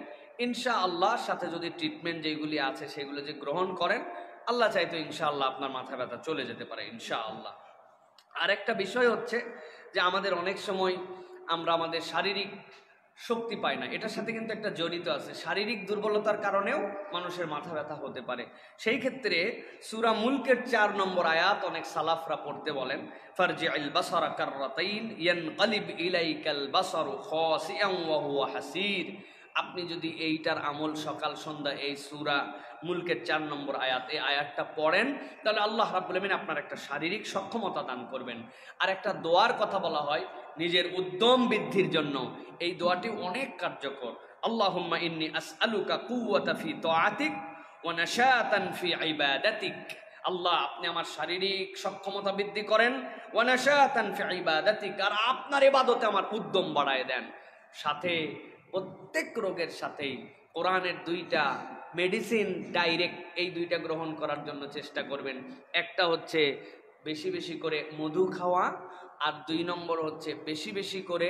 ইনশাআল্লাহ, সাথে যদি ট্রিটমেন্ট যেগুলি আছে সেগুলো যে গ্রহণ করেন, আল্লাহ চাইতো ইনশাআল্লাহ আপনার মাথা ব্যথা চলে যেতে পারে ইনশাআল্লাহ। আর একটা বিষয় হচ্ছে যে আমাদের অনেক সময় আমরা আমাদের শারীরিক শক্তি পাই না, এটার সাথে কিন্তু একটা জড়িত আছে। শারীরিক দুর্বলতার কারণেও মানুষের মাথা ব্যথা হতে পারে। সেই ক্ষেত্রে সূরা মুলকের 4 নম্বর আয়াত অনেক সালাফরা পড়তে বলেন, ফারজি'ল বাসারা কাররাতাইন ইয়ানকালিব ইলাইকাল বাসারু খাসিআন ওয়া হুয়া হাসির। আপনি যদি এইটার আমল সকাল সন্ধ্যা এই সূরা মুলকের 4 নম্বর আয়াত, এই আয়াতটা পড়েন, তাহলে আল্লাহ রাব্বুল আমিন আপনার একটা শারীরিক সক্ষমতা দান করবেন। আর একটা দোয়ার কথা বলা হয় নিজের উদ্যম বৃদ্ধির জন্য, এই দোয়াটি অনেক কার্যকর। আল্লাহুম্মা ইন্নী আসআলুকা কুওয়াতা ফি তাআতিক ওয়া নাশাতান ফি ইবাদাতিক। আল্লাহ, আপনি আমার শারীরিক সক্ষমতা বৃদ্ধি করেন, ওয়া নাশাতান ফি ইবাদাতিক, আর আপনার ইবাদতে আমার উদ্যম বাড়ায় দেন। সাথে প্রত্যেক রোগের সাথেই কোরআনের 2টা মেডিসিন ডাইরেক্ট, এই 2টা গ্রহণ করার জন্য চেষ্টা করবেন। একটা হচ্ছে বেশি বেশি করে মধু খাওয়া, আর 2 নম্বর হচ্ছে বেশি বেশি করে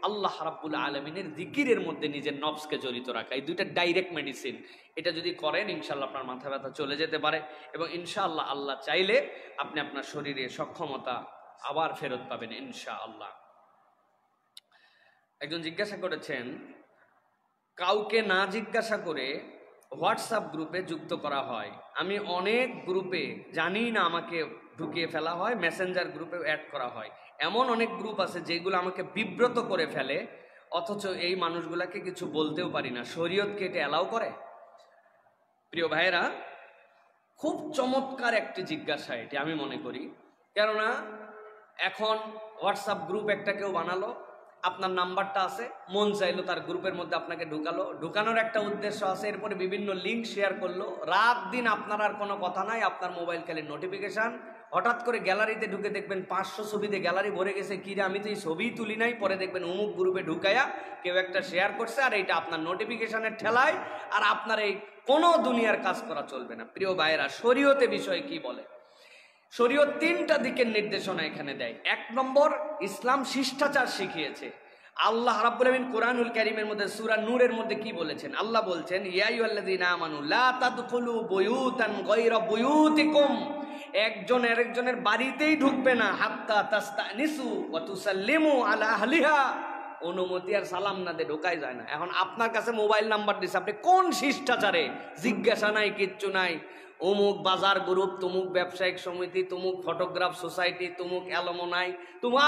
আল্লাহ রাব্বুল আলামিনের জিকিরের মধ্যে নিজের নফসকে জড়িত রাখা। এই 2টা ডাইরেক্ট মেডিসিন। এটা যদি করেন ইনশাআল্লাহ আপনার মাথা ব্যথা চলে যেতে পারে, এবং ইনশাআল্লাহ আল্লাহ চাইলে আপনি আপনার শরীরে সক্ষমতা আবার ফেরত পাবেন ইনশাআল্লাহ। একজন জিজ্ঞাসা করেছেন, কাউকে না জিজ্ঞাসা করে হোয়াটসঅ্যাপ গ্রুপে যুক্ত করা হয়। আমি অনেক গ্রুপে জানি না আমাকে ঢুকিয়ে ফেলা হয়, মেসেঞ্জার গ্রুপে অ্যাড করা হয়। এমন অনেক গ্রুপ আছে যেগুলো আমাকে বিব্রত করে ফেলে, অথচ এই মানুষগুলাকে কিছু বলতেও পারি না। শরীয়তকে এটা অ্যালাউ করে? প্রিয় ভাইয়েরা, খুব চমৎকার একটি জিজ্ঞাসা এটি আমি মনে করি। কেননা এখন হোয়াটসঅ্যাপ গ্রুপ একটা কেউ বানালো, আপনার নাম্বারটা আছে, মন চাইলো তার গ্রুপের মধ্যে আপনাকে ঢুকালো, ঢুকানোর একটা উদ্দেশ্য আছে, এরপরে বিভিন্ন লিঙ্ক শেয়ার করলো, রাত দিন আপনার আর কোনো কথা নাই, আপনার মোবাইল খালি নোটিফিকেশান। হঠাৎ করে গ্যালারিতে ঢুকে দেখবেন 500 ছবিতে গ্যালারি ভরে গেছে, কিরে আমি তো এই ছবিই তুলি নাই, পরে দেখবেন অমুক গ্রুপে ঢুকাইয়া কেউ একটা শেয়ার করছে, আর এইটা আপনার নোটিফিকেশানের ঠেলায়, আর আপনার এই কোনো দুনিয়ার কাজ করা চলবে না। প্রিয় ভাইয়েরা, শরীয়তে বিষয় কি বলে? শরীয়ত 3টা দিকের নির্দেশনা এখানে দেয়। 1 নম্বর, ইসলাম শিষ্টাচার শিখিয়েছে। আল্লাহ রাব্বুল আমিন কোরআনুল কারীমের মধ্যে সূরা নূরের মধ্যে কি বলেছেন? আল্লাহ বলছেন, ইয়া আইয়ুহাল্লাযীনা আমানু লা তাদখুলু বুয়ুতান গায়রা বুয়ুতিকুম। একজন আরেকজনের বাড়িতেই ঢুকবে না, হাত্তা তাস্তানিসু ওয়া তুসাল্লিমু আলা আহলিহা। অনুমতি আর সালাম না দিয়ে ঢোকাই যায় না। এখন আপনার কাছে মোবাইল নাম্বার দিছে, আপনি কোন শিষ্টাচারে? জিজ্ঞাসা নাই, কিচ্ছু নাই। অমুক বাজার গ্রুপ, তমুক ব্যবসায়িক সমিতি, তমুক ফটোগ্রাফ সোসাইটি, তমুক অ্যালুমনাই,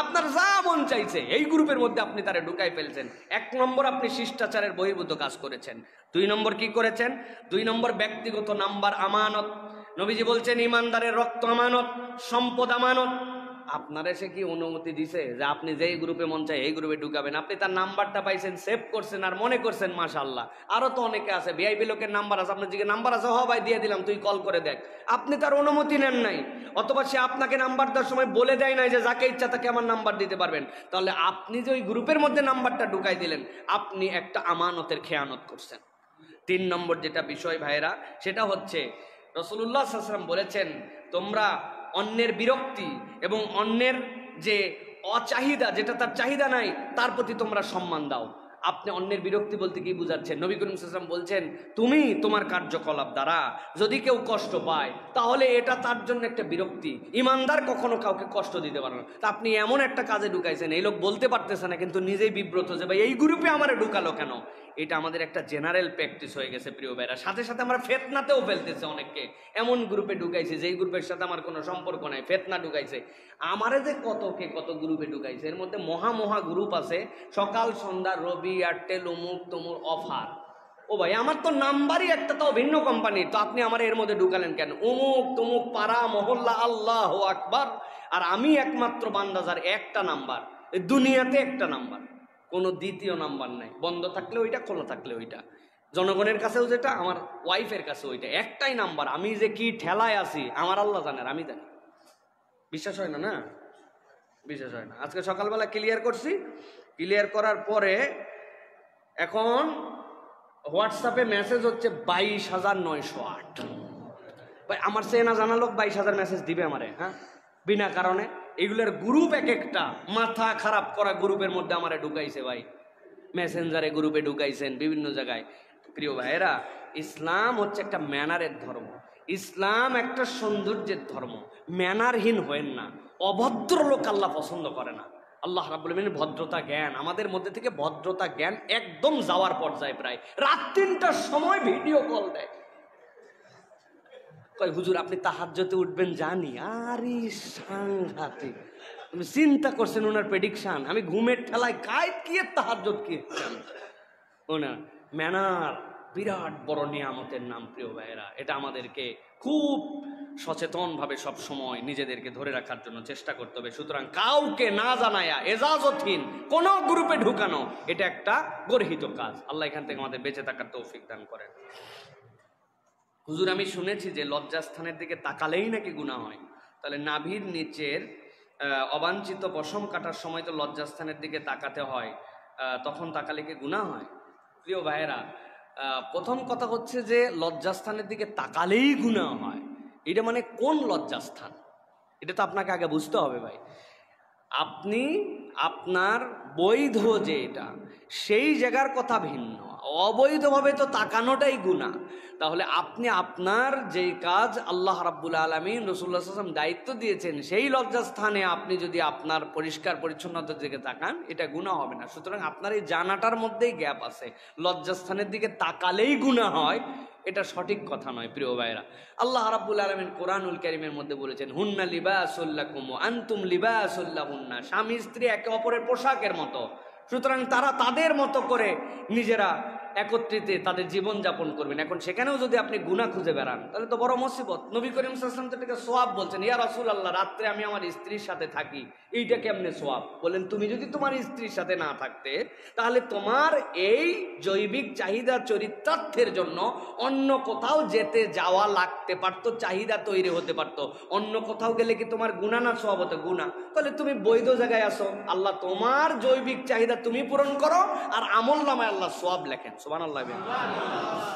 আপনার যা মন চাইছে এই গ্রুপের মধ্যে আপনি তারে ঢুকাই ফেলছেন। 1 নম্বর, আপনি শিষ্টাচারের বহির্ভূত কাজ করেছেন। 2 নম্বর কি করেছেন? 2 নম্বর, ব্যক্তিগত নাম্বার আমানত। নবীজি বলছেন, ইমানদারের রক্ত আমানত, সম্পদ আমানত। আপনার এসে কি অনুমতি দিছে যে আপনি যেই গ্রুপে মন চায় এই গ্রুপে ঢুকাবেন? আপনি তার নাম্বারটা পাইছেন, সেভ করছেন, আর মনে করছেন মাশাআল্লাহ। আরো তো অনেকে আছে, ভিআইপি লোকের নাম্বার আছে, আপনার যে নাম্বার আছে, হ ভাই দিয়ে দিলাম, তুই কল করে দেখ। আপনি তার অনুমতি নেন নাই, অথবা সে আপনাকে নাম্বার দেওয়ার সময় বলে দেয় নাই যে যাকে ইচ্ছা তাকে আমার নাম্বার দিতে পারবেন। তাহলে আপনি যে ওই গ্রুপের মধ্যে নাম্বারটা ঢুকাই দিলেন, আপনি একটা আমানতের খেয়ানত করছেন। 3 নম্বর যেটা বিষয় ভাইয়েরা, সেটা হচ্ছে রাসূলুল্লাহ সাল্লাল্লাহু আলাইহি ওয়াসাল্লাম বলেছেন, তোমরা অন্যের বিরক্তি এবং অন্যের যে অচাহিদা, যেটা তার চাহিদা নাই, তার প্রতি তোমরা সম্মান দাও। আপনি অন্যের বিরক্তি বলতে কি বুঝাচ্ছেন? নবী করিম সাল্লাল্লাহু আলাইহি ওয়াসাল্লাম বলছেন, তুমি তোমার কার্যকলাপ দ্বারা যদি কেউ কষ্ট পায়, তাহলে এটা তার জন্য একটা বিরক্তি। ইমানদার কখনো কাউকে কষ্ট দিতে পারে না। তা আপনি এমন একটা কাজে ঢুকাইছেন, এই লোক বলতে পারতেছে না, কিন্তু নিজেই বিব্রত যে ভাই এই গ্রুপে আমারে ঢুকালো কেন। এটা আমাদের একটা জেনারেল প্র্যাকটিস হয়ে গেছে প্রিয় ভাইরা। সাথে সাথে আমরা ফেতনাতেও ফেলতেছে অনেককে। এমন গ্রুপে ঢুকাইছে যেই গ্রুপের সাথে আমার কোনো সম্পর্ক নাই, ফেতনা ঢুকাইছে। আমারে যে কত গ্রুপে ঢুকাইছে, এর মধ্যে মহা গ্রুপ আছে, সকাল সন্ধ্যা রবি, এয়ারটেল, অমুক তমুক অফার। ও ভাই, আমার তো নাম্বারই একটা, তাও ভিন্ন কোম্পানির, তো আপনি আমার এর মধ্যে ঢুকালেন কেন? অমুক তমুক পাড়া মহল্লা, আল্লাহু আকবার। আর আমি একমাত্র বান্দা যার একটা নাম্বার, দুনিয়াতে একটা নাম্বার, কোনো দ্বিতীয় নাম্বার নাই। বন্ধ থাকলে ওইটা, খোলা থাকলে ওইটা। জনগণের কাছেও যেটা, আমার ওয়াইফের কাছে ওইটা, একটাই নাম্বার। আমি যে কি ঠেলায় আছি আমার আল্লাহ জানেন, আমি জানি। বিশ্বাস হয় না? না, বিশ্বাস হয় না। আজকে সকালবেলা ক্লিয়ার করছি, ক্লিয়ার করার পরে এখন হোয়াটসঅ্যাপে মেসেজ হচ্ছে 22,908। ভাই, আমার চেনা জানা লোক 22,000 মেসেজ দিবে আমারে? হ্যাঁ, বিনা কারণে। এগুলোর গ্রুপ এক একটা, মাথা খারাপ করা গ্রুপের মধ্যে আমারে ঢুকাইছে ভাই। মেসেঞ্জারে গ্রুপে ঢুকাইছেন, বিভিন্ন জায়গায়। প্রিয় ভাইয়েরা, ইসলাম হচ্ছে একটা ম্যানারের ধর্ম, ইসলাম একটা সৌন্দর্যের ধর্ম। ম্যানারহীন হয়েন না। অভদ্র লোক আল্লাহ পছন্দ করে না। আল্লাহ রাব্বুল আমিন ভদ্রতা জ্ঞান, আমাদের মধ্যে থেকে ভদ্রতা জ্ঞান একদম যাওয়ার পর্যায়ে। প্রায় রাত 3টার সময় ভিডিও কল দেয়, কয় হুজুর আপনি তাহাজ্জুদে উঠবেন জানি। আরে সাংঘাতিক! তুমি চিন্তা করছেন ওনার প্রেডিকশন? আমি ঘুমের ঠেলায় কায়েত কি তাহাজ্জুদ কি ও না। ম্যানার বিরাট বড় নিয়ামতের নাম প্রিয় ভাইয়েরা। এটা আমাদেরকে খুব সচেতনভাবে সবসময় নিজেদেরকে ধরে রাখার জন্য চেষ্টা করতে হবে। সুতরাং কাউকে না জানায়া এজাজতহীন কোনো গ্রুপে ঢুকানো এটা একটা গর্হিত কাজ। আল্লাহ এখান থেকে আমাদের বেঁচে থাকার তৌফিক দান করেন। হুজুর, আমি শুনেছি যে লজ্জাস্থানের দিকে তাকালেই নাকি গুনাহ হয়। তাহলে নাভির নিচের অবাঞ্ছিত পশম কাটার সময় তো লজ্জাস্থানের দিকে তাকাতে হয়, তখন তাকালে কি গুনাহ হয়? প্রিয় ভাইয়েরা, প্রথম কথা হচ্ছে যে লজ্জাস্থানের দিকে তাকালেই গুনাহ হয়, এটা মানে কোন লজ্জাস্থান? এটা তো আপনাকে আগে বুঝতে হবে ভাই। আপনি আপনার বৈধ যে এটা সেই জায়গার কথা ভিন্ন, অবৈধভাবে তো তাকানোটাই গুনাহ। তাহলে আপনি আপনার যেই কাজ আল্লাহ রাব্বুল আলামিন রাসূলুল্লাহ সাল্লাল্লাহু আলাইহি ওয়াসাল্লাম দায়িত্ব দিয়েছেন সেই লজ্জাস্থানে আপনি যদি আপনার পরিষ্কার পরিচ্ছন্নতার দিকে তাকান, এটা গুনাহ হবে না। সুতরাং আপনার এই জানাটার মধ্যেই গ্যাপ আছে। লজ্জাস্থানের দিকে তাকালেই গুনাহ হয়, এটা সঠিক কথা নয় প্রিয় ভাইরা। আল্লাহ রাব্বুল আলামিন কোরআনুল কারীমের মধ্যে বলেছেন, হুন্না লিবাসুল লাকুম ওয়া আনতুম লিবাসুল লাহুন্না। স্বামী স্ত্রী একে অপরের পোশাকের মতো, সুতরাং তারা তাদের মতো করে নিজেরা একত্রিতে তাদের জীবন যাপন করবেন। এখন সেখানেও যদি আপনি গুনাহ খুঁজে বেড়ান তাহলে তো বড় মুসিবত। নবী করিম সাল্লাল্লাহু আলাইহি ওয়াসাল্লাম তো এটাকে সওয়াব বলছেন। ইয়া রাসূলুল্লাহ, রাত্রে আমি আমার স্ত্রীর সাথে থাকি, এইটা কেমনে সওয়াব? বলেন, তুমি যদি তোমার স্ত্রীর সাথে না থাকতে তাহলে তোমার এই জৈবিক চাহিদা চরিতার্থের জন্য অন্য কোথাও যেতে যাওয়া লাগতে পারতো, চাহিদা তৈরি হতে পারতো। অন্য কোথাও গেলে কি তোমার গুনাহ না সওয়াব হতো? গুনাহ। তাহলে তুমি বৈধ জায়গায় আসো, আল্লাহ তোমার জৈবিক চাহিদা তুমি পূরণ করো, আর আমলনামায় আল্লাহ সওয়াব লেখেন। সুবহানাল্লাহ।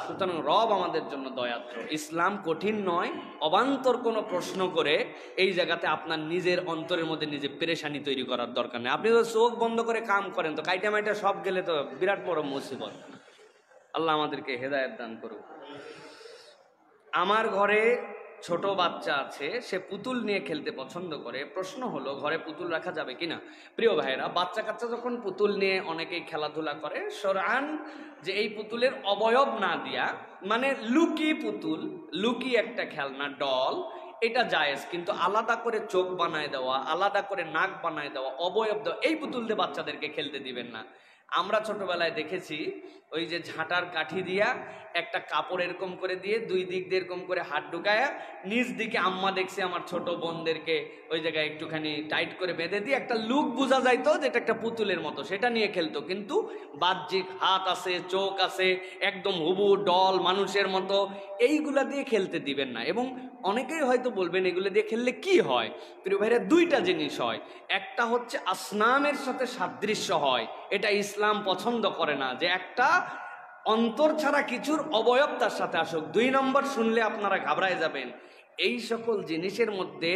সুতরাং রব আমাদের জন্য দয়াদ্র। ইসলাম কঠিন নয়। অবান্তর কোনো প্রশ্ন করে এই জায়গাতে আপনার নিজের অন্তরের মধ্যে নিজে পেরেশানি তৈরি করার দরকার নেই। আপনি তো চোখ বন্ধ করে কাম করেন, তো কাইটা মাইটা সব গেলে তো বিরাট বড় মুসিবত। আল্লাহ আমাদেরকে হেদায়েত দান করুক। আমার ঘরে ছোট বাচ্চা আছে, সে পুতুল নিয়ে খেলতে পছন্দ করে। প্রশ্ন হলো, ঘরে পুতুল রাখা যাবে কিনা? প্রিয় ভাইরা, বাচ্চা কাচ্চা যখন পুতুল নিয়ে অনেকেই খেলাধুলা করে, শরআন যে এই পুতুলের অবয়ব না দিয়া, মানে লুকি পুতুল, লুকি একটা খেলনা ডল, এটা জায়েজ। কিন্তু আলাদা করে চোখ বানায় দেওয়া, আলাদা করে নাক বানায় দেওয়া, অবয়ব দেওয়া, এই পুতুল দিয়ে বাচ্চাদেরকে খেলতে দিবেন না। আমরা ছোটবেলায় দেখেছি ওই যে ঝাঁটার কাঠি দিয়া একটা কাপড় এরকম করে দিয়ে দুই দিক দিয়ে এরকম করে হাত ঢুকায়া নিচ দিকে, আম্মা দেখছি আমার ছোট বোনদেরকে ওই জায়গায় একটুখানি টাইট করে বেঁধে দিয়ে একটা লুক বোঝা যাইতো যেটা একটা পুতুলের মতো, সেটা নিয়ে খেলতো। কিন্তু বাহ্যিক হাত আছে, চোখ আছে, একদম হুবু ডল মানুষের মতো, এইগুলা দিয়ে খেলতে দিবেন না। এবং অনেকেই হয়তো বলবেন এগুলো দিয়ে খেললে কি হয়? প্রিয় ভাইরা, দুইটা জিনিস হয়। একটা হচ্ছে আসনামের সাথে সাদৃশ্য হয়, এটা ইসলাম পছন্দ করে না, যে একটা অন্তর ছাড়া কিছুর অবয়ব তার সাথে আসুক। দুই নম্বর, শুনলে আপনারা ঘাবড়ায় যাবেন, এই সকল জিনিসের মধ্যে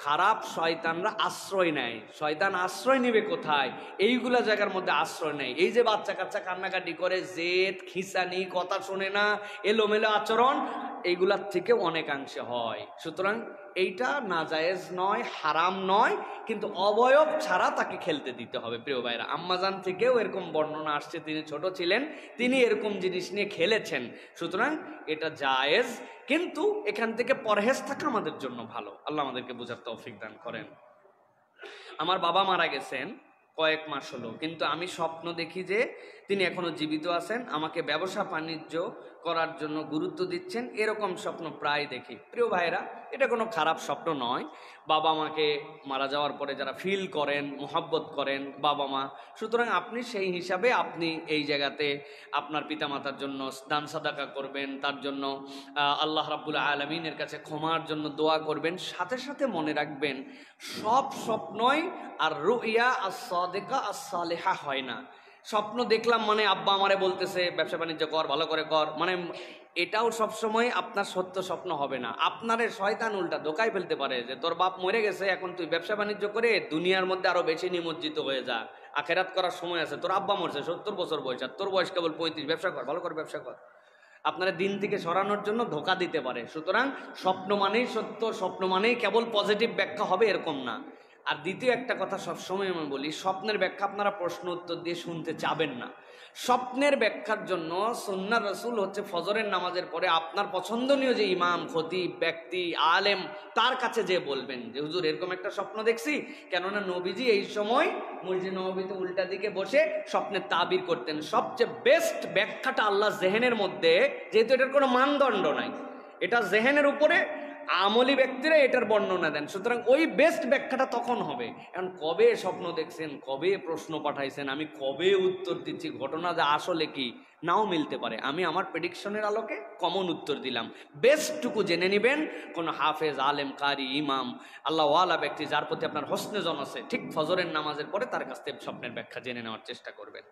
খারাপ শয়তানরা আশ্রয় নেয়। শয়তান আশ্রয় নেবে কোথায়? এইগুলা জায়গার মধ্যে আশ্রয় নেয়। এই যে বাচ্চা কাচ্চা কান্নাকাটি করে, জেদ খিসানি, কথা শোনে না, এলোমেলো আচরণ, এইগুলার থেকে অনেকাংশে হয়। সুতরাং এইটা নাজায়েজ নয়, হারাম নয়, কিন্তু অবয়ব ছাড়া তাকে খেলতে দিতে হবে। প্রিয় ভাইরা, আম্মাজান থেকেও এরকম বর্ণনা আসছে, তিনি ছোট ছিলেন, তিনি এরকম জিনিস নিয়ে খেলেছেন। সুতরাং এটা জায়েজ, কিন্তু এখান থেকে পরহেজ থাকা আমাদের জন্য ভালো। আল্লাহ আমাদেরকে বোঝার তৌফিক দান করেন। আমার বাবা মারা গেছেন কয়েক মাস হলো, কিন্তু আমি স্বপ্ন দেখি যে তিনি এখনো জীবিত আছেন, আমাকে ব্যবসা বাণিজ্য করার জন্য গুরুত্ব দিচ্ছেন, এরকম স্বপ্ন প্রায় দেখি। প্রিয় ভাইরা, এটা কোনো খারাপ স্বপ্ন নয়। বাবা মাকে মারা যাওয়ার পরে যারা ফিল করেন, মোহাব্বত করেন বাবা মা, সুতরাং আপনি সেই হিসাবে আপনি এই জায়গাতে আপনার পিতামাতার জন্য দান সাদাকা করবেন, তার জন্য আল্লাহ রাব্বুল আলামিনের কাছে ক্ষমার জন্য দোয়া করবেন। সাথে সাথে মনে রাখবেন, সব স্বপ্নই আর রুইয়া as-সাদিকা as-সালিহা হয় না। স্বপ্ন দেখলাম মানে আব্বা আমারে বলতেছে ব্যবসা বাণিজ্য কর, ভালো করে কর, মানে এটাও সবসময় আপনার সত্য স্বপ্ন হবে না। আপনারে শয়তান উল্টা ধোকায় ফেলতে পারে যে তোর বাপ মরে গেছে, এখন তুই ব্যবসা বাণিজ্য করে দুনিয়ার মধ্যে আরো বেশি নিমজ্জিত হয়ে যা, আখেরাত করার সময় আছে। তোর আব্বা মরছে 70 বছর বয়স, আর তোর বয়স কেবল 35, ব্যবসা কর, ভালো করে ব্যবসা কর। আপনারা দিন থেকে সরানোর জন্য ধোকা দিতে পারে। সুতরাং স্বপ্ন মানেই সত্য, স্বপ্ন মানেই কেবল পজিটিভ ব্যাখ্যা হবে এরকম না। আর দ্বিতীয় একটা কথা সবসময় আমি বলি, স্বপ্নের ব্যাখ্যা আপনারা প্রশ্ন উত্তর দিয়ে শুনতে চাবেন না। স্বপ্নের ব্যাখ্যার জন্য সুন্নাহ রাসূল হচ্ছে ফজরের নামাজের পরে আপনার পছন্দনীয় যে ইমাম, খতিব, ব্যক্তি, আলেম, তার কাছে যে বলবেন যে হুজুর এরকম একটা স্বপ্ন দেখছি। কেননা নবীজি এই সময় মসজিদ নববীতে উল্টা দিকে বসে স্বপ্নের তাবির করতেন। সবচেয়ে বেস্ট ব্যাখ্যাটা আল্লাহ জেহেনের মধ্যে, যেহেতু এটার কোনো মানদণ্ড নাই, এটা জেহেনের উপরে আমলি ব্যক্তিরা এটার বর্ণনা দেন, সুতরাং ওই বেস্ট ব্যাখ্যাটা তখন হবে। এখন কবে স্বপ্ন দেখছেন, কবে প্রশ্ন পাঠাইছেন, আমি কবে উত্তর দিচ্ছি, ঘটনা যা আসলে কি নাও মিলতে পারে। আমি আমার প্রেডিকশনের আলোকে কমন উত্তর দিলাম। বেস্টটুকু জেনে নেবেন। কোনো হাফেজ, আলেম, কারি, ইমাম, আল্লাহওয়ালা ব্যক্তি যার প্রতি আপনার হোসনে জন আছে, ঠিক ফজরের নামাজের পরে তার কাছ থেকে স্বপ্নের ব্যাখ্যা জেনে নেওয়ার চেষ্টা করবেন।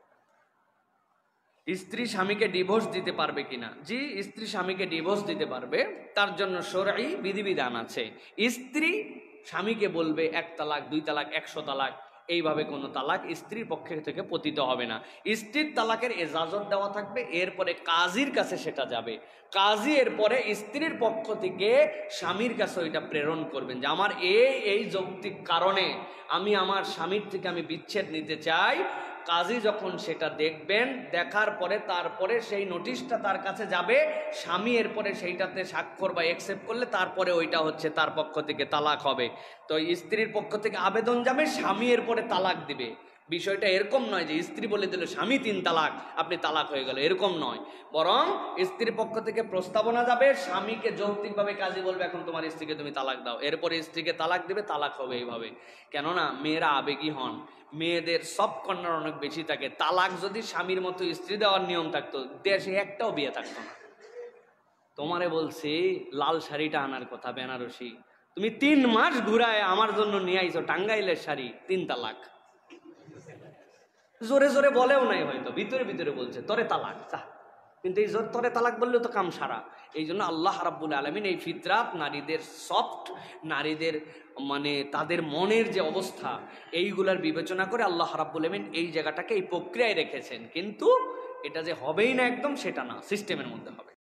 স্ত্রী স্বামীকে ডিভোর্স দিতে পারবে কিনা? জি, স্ত্রী স্বামীকে ডিভোর্স দিতে পারবে। তার জন্য শরঈ বিধিবিধান আছে। স্ত্রী স্বামীকে বলবে 1 তালাক, 2 তালাক, 100 তালাক, এইভাবে কোনো তালাক স্ত্রীর পক্ষ থেকে পতিত হবে না। স্ত্রীর তালাকের এজাজত দেওয়া থাকবে, এরপরে কাজীর কাছে সেটা যাবে। কাজী এরপরে স্ত্রীর পক্ষ থেকে স্বামীর কাছে ওইটা প্রেরণ করবেন যে আমার এই যৌক্তিক কারণে আমি আমার স্বামীর থেকে আমি বিচ্ছেদ নিতে চাই। কাজী যখন সেটা দেখবেন, দেখার পরে তারপরে সেই নোটিশটা তার কাছে যাবে। স্বামী এরপরে সেইটাতে স্বাক্ষর বা অ্যাকসেপ্ট করলে তারপরে ওইটা হচ্ছে তার পক্ষ থেকে তালাক হবে। তো স্ত্রীর পক্ষ থেকে আবেদন যাবে, স্বামী এরপরে তালাক দিবে। বিষয়টা এরকম নয় যে স্ত্রী বলে দিল স্বামী 3 তালাক, আপনি তালাক হয়ে গেল, এরকম নয়। বরং স্ত্রীর পক্ষ থেকে প্রস্তাবনা যাবে, স্বামীকে যৌক্তিকভাবে কাজী বলবে এখন তোমার স্ত্রীকে তুমি তালাক দাও, এরপরে স্ত্রীকে তালাক দিবে, তালাক হবে এইভাবে। কেননা মেয়েরা আবেগী হন, মেয়েদের সব কন্যার অনেক বেশি থাকে। তালাক যদি স্বামীর মতো স্ত্রী দেওয়ার নিয়ম থাকতো, দেশে একটাও বিয়ে থাকতো না। তোমারে বলছি লাল শাড়িটা আনার কথা বেনারসি, তুমি 3 মাস ঘুরায় আমার জন্য নিয়ে আইছো টাঙ্গাইলের শাড়ি, 3 তালাক। জোরে জোরে বলেও নাই, হয়তো ভিতরে ভিতরে বলছে তরে তালাক চা, কিন্তু এই জোর তরে তালাক বললেও তো কাম সারা। এই জন্য আল্লাহ রাব্বুল আলামিন এই ফিতরাত, নারীদের সফট, নারীদের মানে তাদের মনের যে অবস্থা, এইগুলার বিবেচনা করে আল্লাহ রাব্বুল আলামিন এই জায়গাটাকে এই প্রক্রিয়ায় রেখেছেন। কিন্তু এটা যে হবেই না একদম সেটা না, সিস্টেমের মধ্যে হবে।